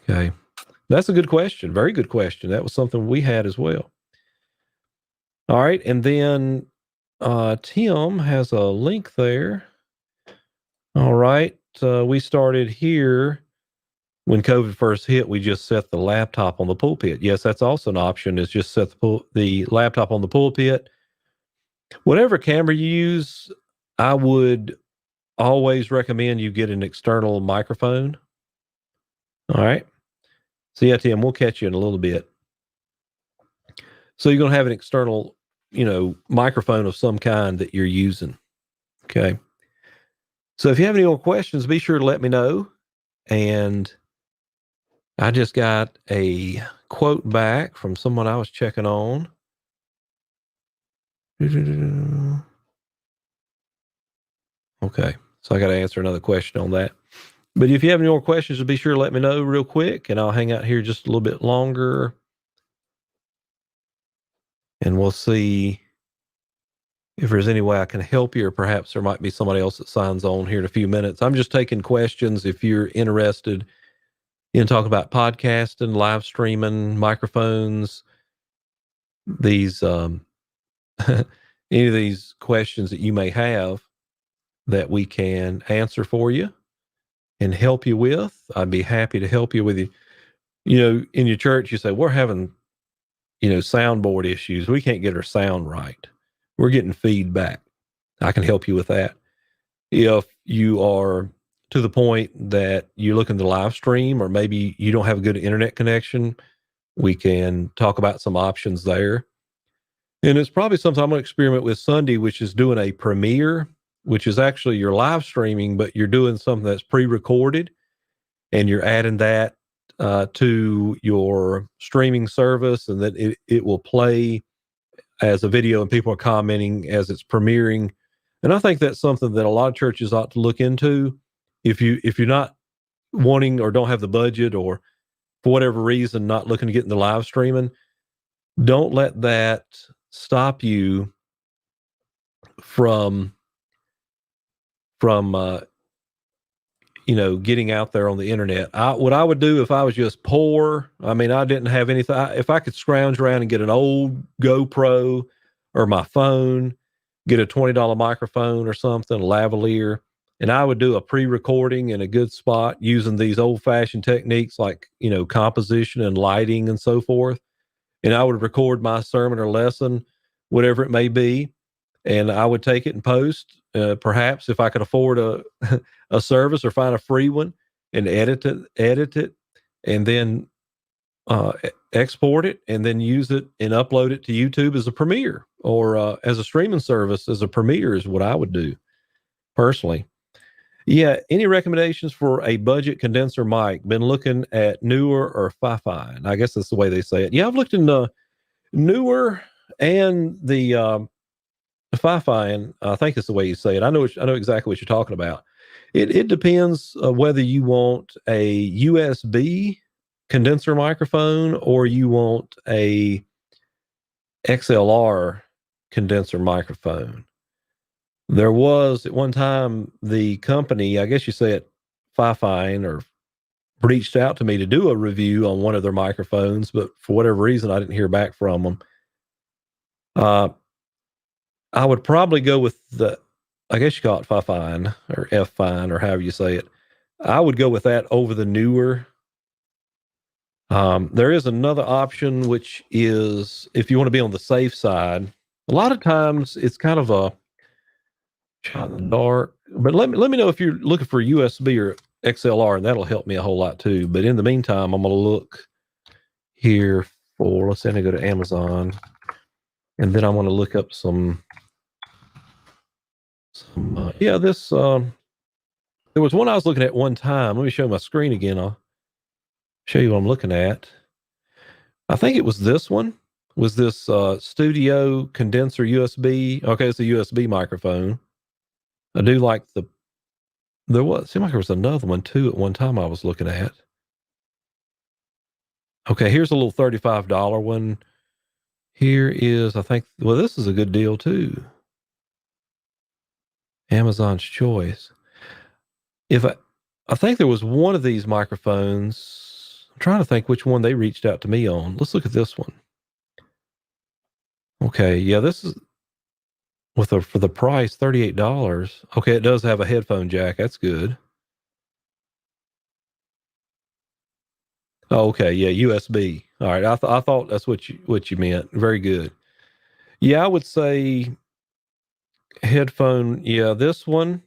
S1: Okay. That's a good question. Very good question. That was something we had as well. All right. And then Tim has a link there. All right. We started here when COVID first hit. We just set the laptop on the pulpit. Yes, that's also an option, is just set the laptop on the pulpit. Whatever camera you use, I would always recommend you get an external microphone. All right. So yeah, Tim, we'll catch you in a little bit. So you're going to have an external, microphone of some kind that you're using. Okay. So if you have any more questions, be sure to let me know. And I just got a quote back from someone I was checking on. Okay. So I got to answer another question on that. But if you have any more questions, be sure to let me know real quick, and I'll hang out here just a little bit longer. And we'll see if there's any way I can help you, or perhaps there might be somebody else that signs on here in a few minutes. I'm just taking questions if you're interested in talking about podcasting, live streaming, microphones, these any of these questions that you may have that we can answer for you and help you with. I'd be happy to help you with you. In your church, you say, we're having, soundboard issues. We can't get our sound right. We're getting feedback. I can help you with that. If you are to the point that you're looking to live stream, or maybe you don't have a good internet connection, we can talk about some options there. And it's probably something I'm going to experiment with Sunday, which is doing a premiere, which is actually your live streaming, but you're doing something that's pre-recorded and you're adding that to your streaming service, and that it will play as a video and people are commenting as it's premiering. And I think that's something that a lot of churches ought to look into. If you're not wanting or don't have the budget, or for whatever reason not looking to get into live streaming, don't let that stop you from from getting out there on the internet. What I would do if I was just poor, I mean, I didn't have anything. If I could scrounge around and get an old GoPro or my phone, get a $20 microphone or something, a lavalier, and I would do a pre-recording in a good spot using these old-fashioned techniques like, composition and lighting and so forth. And I would record my sermon or lesson, whatever it may be, and I would take it and post. Perhaps if I could afford a service or find a free one, and edit it, and then export it, and then use it and upload it to YouTube as a premiere, or as a streaming service as a premiere is what I would do personally. Yeah. Any recommendations for a budget condenser mic? Been looking at Newer or Fi-Fi. I guess that's the way they say it. Yeah, I've looked into Newer and the Fi-Fi, and I think it's the way you say it. I know exactly what you're talking about. It depends whether you want a USB condenser microphone or you want a XLR condenser microphone. There was at one time the company, I guess you say it, Fi-Fi, or reached out to me to do a review on one of their microphones, but for whatever reason, I didn't hear back from them. I would probably go with I guess you call it Fi-Fine or F-Fine or however you say it. I would go with that over the Newer. There is another option, which is if you want to be on the safe side. A lot of times it's kind of a shot in the dark, but let me know if you're looking for USB or XLR, and that'll help me a whole lot too. But in the meantime, I'm going to look here for, let's say I go to Amazon, and then I want to look up some this there was one I was looking at one time. Let me show my screen again. I'll show you what I'm looking at. I think it was this one. Was this studio condenser USB? Okay, it's a USB microphone. I do like seemed like there was another one too at one time I was looking at. Okay, here's a little $35 one. Here is, I think, well, this is a good deal too. Amazon's Choice. I think there was one of these microphones. I'm trying to think which one they reached out to me on. Let's look at this one. Okay, yeah, this is for the price, $38. Okay, it does have a headphone jack. That's good. Oh, okay, yeah, USB. All right, I thought that's what you meant. Very good. Yeah, I would say headphone. Yeah, this one.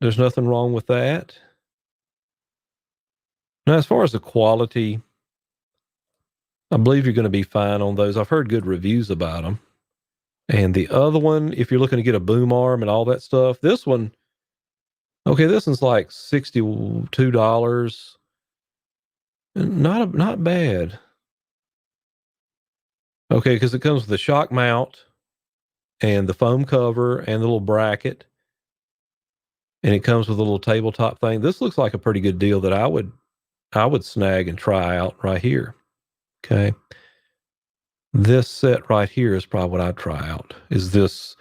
S1: There's nothing wrong with that. Now, as far as the quality, I believe you're going to be fine on those. I've heard good reviews about them. And the other one, if you're looking to get a boom arm and all that stuff, this one, okay, this one's like $62. Not bad. Okay, because it comes with the shock mount and the foam cover and the little bracket, and it comes with a little tabletop thing. This looks like a pretty good deal that I would snag and try out right here. Okay. This set right here is probably what I'd try out. Is this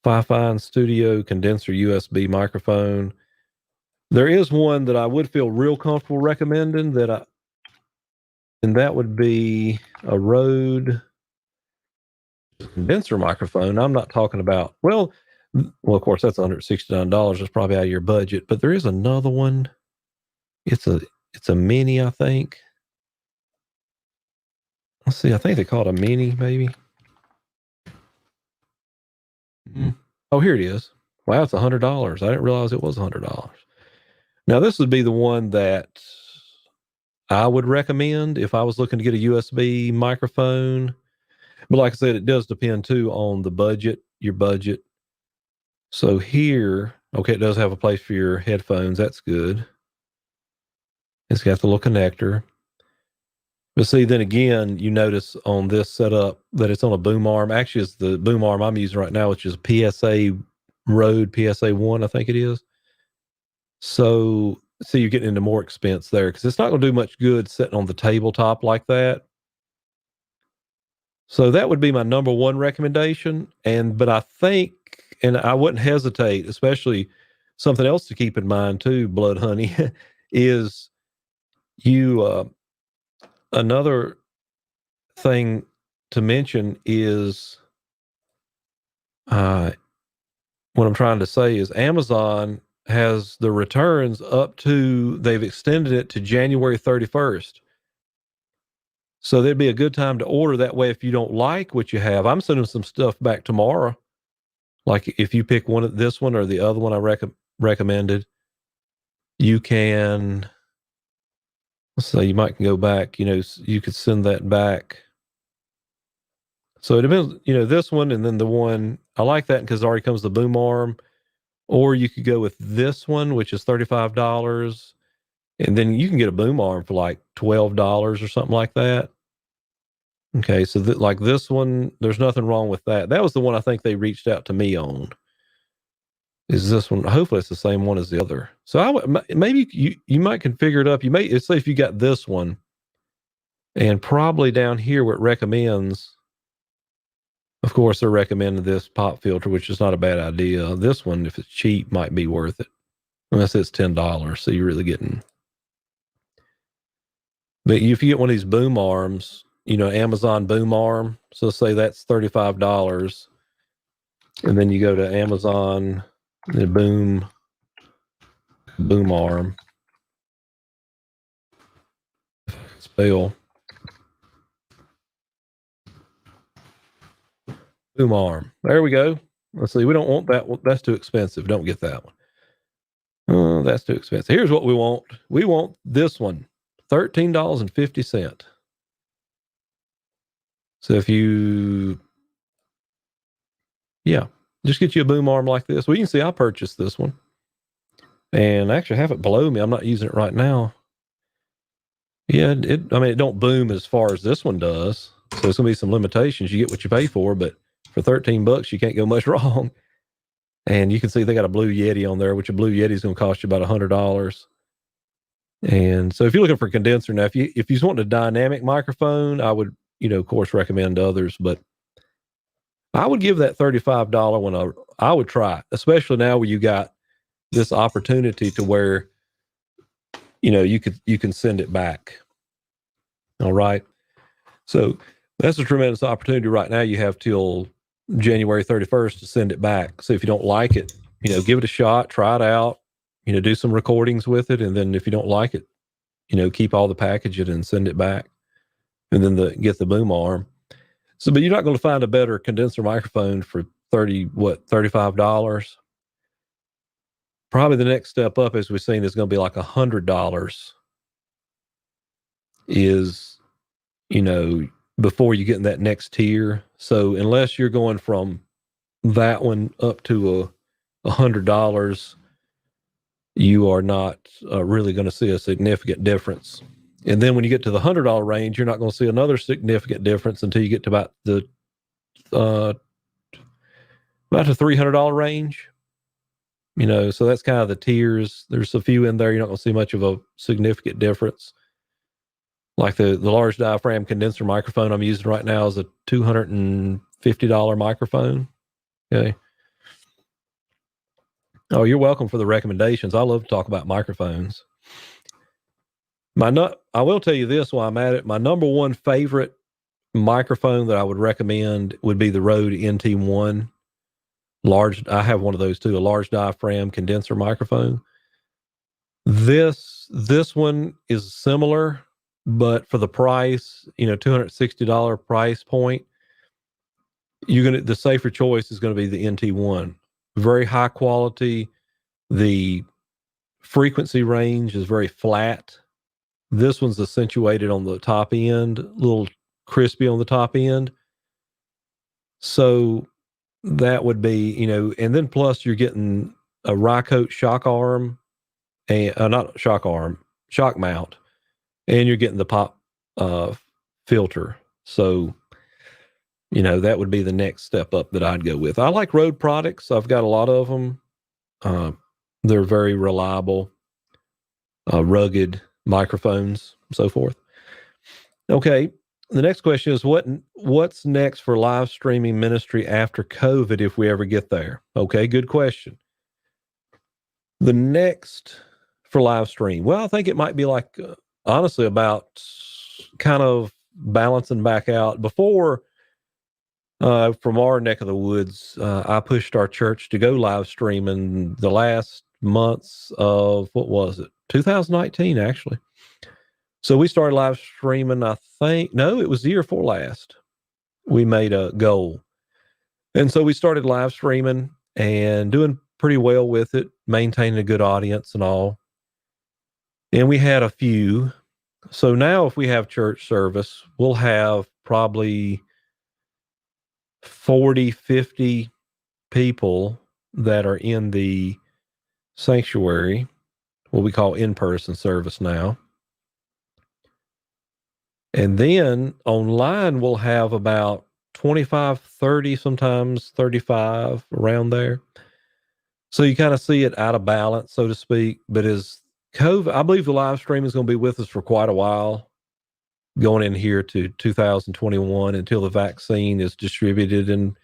S1: Fi-Fi Studio condenser USB microphone. There is one that I would feel real comfortable recommending and that would be a Rode condenser microphone. I'm not talking about, well, of course, that's $169. It's probably out of your budget, but there is another one. It's a mini, I think. Let's see. I think they call it a mini, maybe. Oh, here it is. Wow, it's $100. I didn't realize it was $100. Now, this would be the one that I would recommend if I was looking to get a USB microphone. But like I said, it does depend too on the budget, your budget. So here, okay, it does have a place for your headphones. That's good. It's got the little connector. But see, then again, you notice on this setup that it's on a boom arm. Actually, it's the boom arm I'm using right now, which is PSA Rode PSA 1, I think it is. So, see, you're getting into more expense there because it's not going to do much good sitting on the tabletop like that. So that would be my number one recommendation. But I think, and I wouldn't hesitate, especially something else to keep in mind too, Blood Honey, is you, another thing to mention is, what I'm trying to say is Amazon has the returns up to, they've extended it to January 31st. So there'd be a good time to order. That way, if you don't like what you have, I'm sending some stuff back tomorrow. Like if you pick this one or the other one I recommended, you can, let's say you might can go back, you could send that back. So it depends, this one and then the one, I like that because it already comes the boom arm. Or you could go with this one, which is $35. And then you can get a boom arm for like $12 or something like that. Okay, so like this one, there's nothing wrong with that. That was the one I think they reached out to me on. Is this one? Hopefully, it's the same one as the other. So maybe you might configure it up. You may say if you got this one, and probably down here where it recommends. Of course, they're recommending this pop filter, which is not a bad idea. This one, if it's cheap, might be worth it. Unless it's $10, so you're really getting. But if you get one of these boom arms, Amazon boom arm, so say that's $35, and then you go to Amazon, the boom arm, spell boom arm. There we go. Let's see. We don't want that one. That's too expensive. Don't get that one. Oh, that's too expensive. Here's what we want. We want this one, $13.50. So if you, just get you a boom arm like this. Well, you can see I purchased this one. And I actually have it below me. I'm not using it right now. Yeah, it don't boom as far as this one does. So there's going to be some limitations. You get what you pay for, but for $13, you can't go much wrong. And you can see they got a Blue Yeti on there, which a Blue Yeti is going to cost you about $100. And so if you're looking for a condenser, now, if you just want a dynamic microphone, I would, of course, recommend others, but I would give that $35 one I would try it, especially now where you got this opportunity to where, you can send it back. All right. So that's a tremendous opportunity right now. You have till January 31st to send it back. So if you don't like it, give it a shot, try it out, do some recordings with it. And then if you don't like it, keep all the packaging and send it back. And then get the boom arm. So, but you're not going to find a better condenser microphone for $35. Probably the next step up, as we've seen, is going to be like $100 is, before you get in that next tier. So unless you're going from that one up to $100, you are not really going to see a significant difference. And then when you get to the $100 range, you're not going to see another significant difference until you get to about the $300 range. So that's kind of the tiers. There's a few in there. You're not going to see much of a significant difference. Like the large diaphragm condenser microphone I'm using right now is a $250 microphone. Okay. Oh, you're welcome for the recommendations. I love to talk about microphones. I will tell you this while I'm at it. My number one favorite microphone that I would recommend would be the Rode NT1. I have one of those too, a large diaphragm condenser microphone. This one is similar, but for the price, $260 price point, the safer choice is going to be the NT1. Very high quality. The frequency range is very flat. This one's accentuated on the top end, a little crispy on the top end. So that would be, and then plus you're getting a Rycote shock arm, and not shock arm, shock mount, and you're getting the pop filter. So, that would be the next step up that I'd go with. I like Rode products. I've got a lot of them. They're very reliable, rugged microphones, so forth. Okay. The next question is what's next for live streaming ministry after COVID if we ever get there? Okay, good question. The next for live stream, well, I think it might be like, honestly, about kind of balancing back out. Before, from our neck of the woods, I pushed our church to go live stream in the last months of, 2019, actually. So we started live streaming, it was the year before last. We made a goal. And so we started live streaming and doing pretty well with it, maintaining a good audience and all. And we had a few. So now if we have church service, we'll have probably 40, 50 people that are in the sanctuary, what we call in-person service now. And then online, we'll have about 25, 30, sometimes 35, around there. So you kind of see it out of balance, so to speak. But as COVID, I believe the live stream is going to be with us for quite a while, going in here to 2021 until the vaccine is distributed. And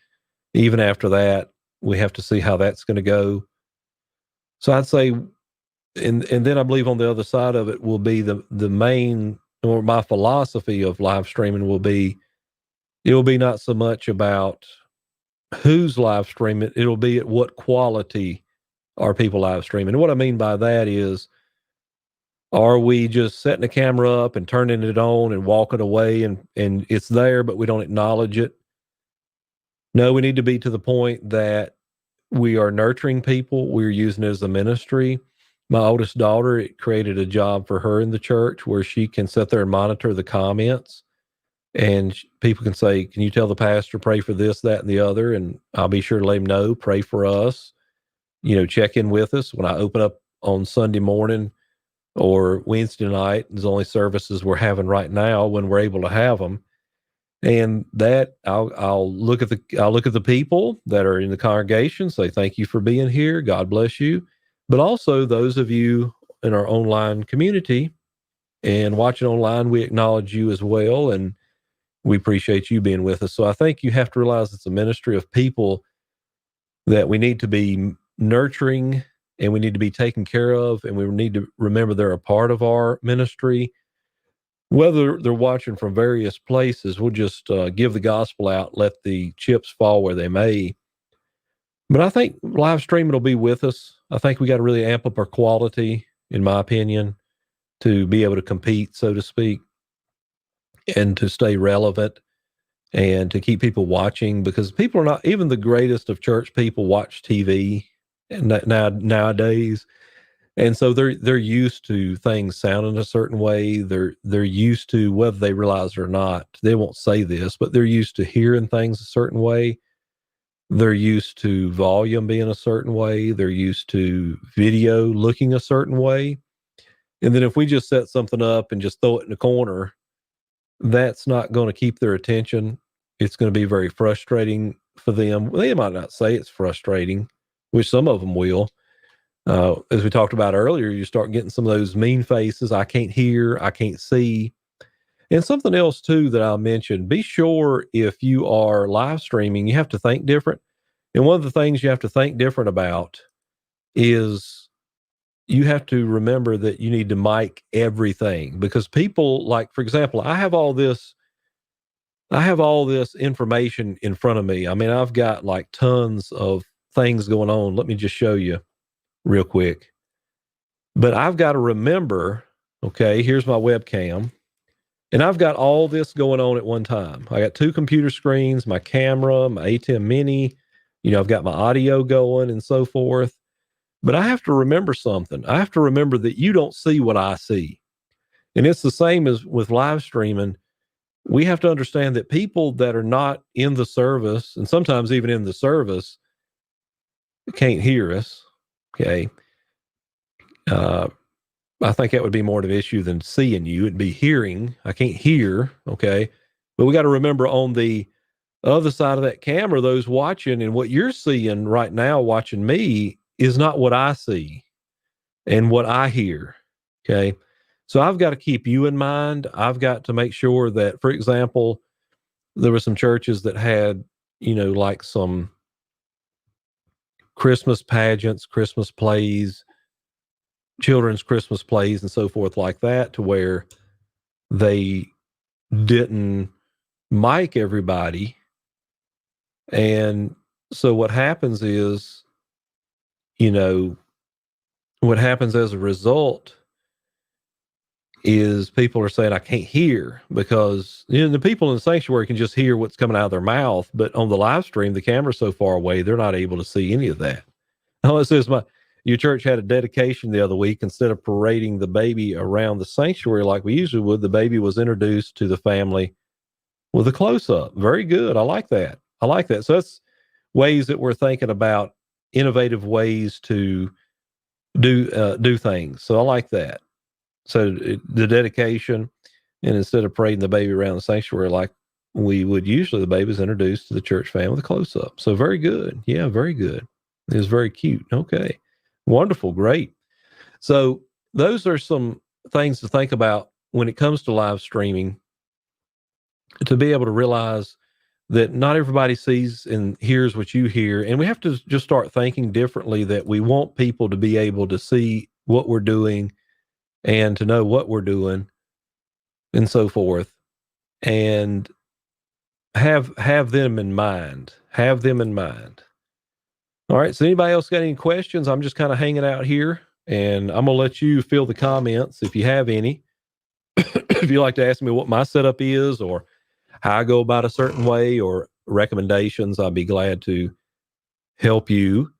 S1: even after that, we have to see how that's going to go. So I'd say, and then I believe on the other side of it will be the main, or my philosophy of live streaming will be, it will be not so much about who's live streaming, it'll be at what quality are people live streaming. And what I mean by that is, are we just setting the camera up and turning it on and walking away and it's there, but we don't acknowledge it? No, we need to be to the point that we are nurturing people. We're using it as a ministry. My oldest daughter, it created a job for her in the church where she can sit there and monitor the comments. And people can say, can you tell the pastor, pray for this, that, and the other? And I'll be sure to let him know, pray for us, check in with us. When I open up on Sunday morning or Wednesday night, there's only services we're having right now when we're able to have them. And that I'll look at the people that are in the congregation, say, thank you for being here. God bless you. But also those of you in our online community and watching online, we acknowledge you as well. And we appreciate you being with us. So I think you have to realize it's a ministry of people that we need to be nurturing and we need to be taken care of. And we need to remember they're a part of our ministry. Whether they're watching from various places, we'll just give the gospel out, let the chips fall where they may. But I think live streaming will be with us. I think we got to really amp up our quality, in my opinion, to be able to compete, so to speak, and to stay relevant and to keep people watching, because people are not, even the greatest of church people watch TV nowadays. And so they're used to things sounding a certain way. They're used to, whether they realize it or not, they won't say this, but they're used to hearing things a certain way. They're used to volume being a certain way. They're used to video looking a certain way. And then if we just set something up and just throw it in the corner, that's not going to keep their attention. It's going to be very frustrating for them. They might not say it's frustrating, which some of them will. As we talked about earlier, you start getting some of those mean faces. I can't hear, I can't see. And something else too that I'll mention, be sure if you are live streaming, you have to think different. And one of the things you have to think different about is you have to remember that you need to mic everything, because people, like, for example, I have all this information in front of me. I mean, I've got like tons of things going on. Let me just show you real quick. But I've got to remember, okay, here's my webcam. And I've got all this going on at one time. I got two computer screens, my camera, my ATEM Mini, I've got my audio going and so forth. But I have to remember something. I have to remember that you don't see what I see. And it's the same as with live streaming. We have to understand that people that are not in the service, and sometimes even in the service, can't hear us. Okay. Uh, I think that would be more of an issue than seeing you. It'd be hearing. I can't hear. Okay. But we got to remember on the other side of that camera, those watching, and what you're seeing right now, watching me, is not what I see and what I hear. Okay. So I've got to keep you in mind. I've got to make sure that, for example, there were some churches that had, like some Christmas pageants, Christmas plays, children's Christmas plays, and so forth like that, to where they didn't mic everybody. And so what happens is, what happens as a result is people are saying, I can't hear, because the people in the sanctuary can just hear what's coming out of their mouth. But on the live stream, the camera's so far away, they're not able to see any of that. Oh, it says your church had a dedication the other week. Instead of parading the baby around the sanctuary like we usually would, the baby was introduced to the family with a close-up. Very good. I like that. So that's ways that we're thinking about, innovative ways to do things. So I like that. So the dedication, and instead of parading the baby around the sanctuary like we would usually, the baby's introduced to the church family with a close-up. So very good. Yeah, very good. It was very cute. Okay. Wonderful. Great. So those are some things to think about when it comes to live streaming, to be able to realize that not everybody sees and hears what you hear. And we have to just start thinking differently, that we want people to be able to see what we're doing and to know what we're doing and so forth, and have them in mind. Have them in mind. All right. So anybody else got any questions? I'm just kind of hanging out here, and I'm going to let you fill the comments if you have any. If you like to ask me what my setup is, or how I go about a certain way, or recommendations, I'll be glad to help you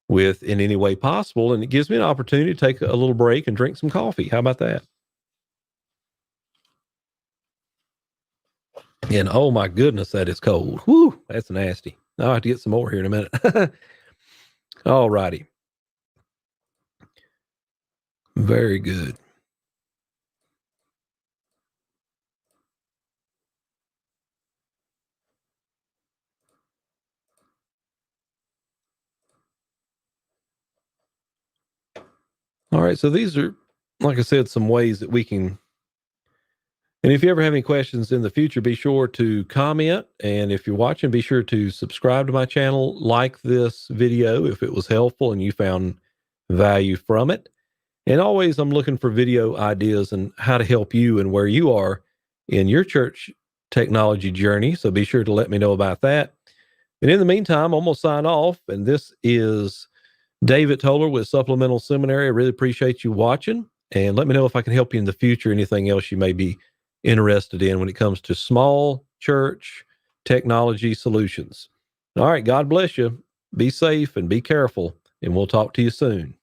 S1: with in any way possible. And it gives me an opportunity to take a little break and drink some coffee. How about that? And oh my goodness, that is cold. Whew, that's nasty. I'll have to get some more here in a minute. All righty. Very good. All right. So these are, like I said, some ways that we can. And if you ever have any questions in the future, be sure to comment. And if you're watching, be sure to subscribe to my channel, like this video if it was helpful and you found value from it. And always, I'm looking for video ideas and how to help you and where you are in your church technology journey. So be sure to let me know about that. And in the meantime, I'm going to sign off. And this is David Toller with Supplemental Seminary. I really appreciate you watching. And let me know if I can help you in the future, anything else you may be interested in when it comes to small church technology solutions. All right. God bless you. Be safe and be careful. And we'll talk to you soon.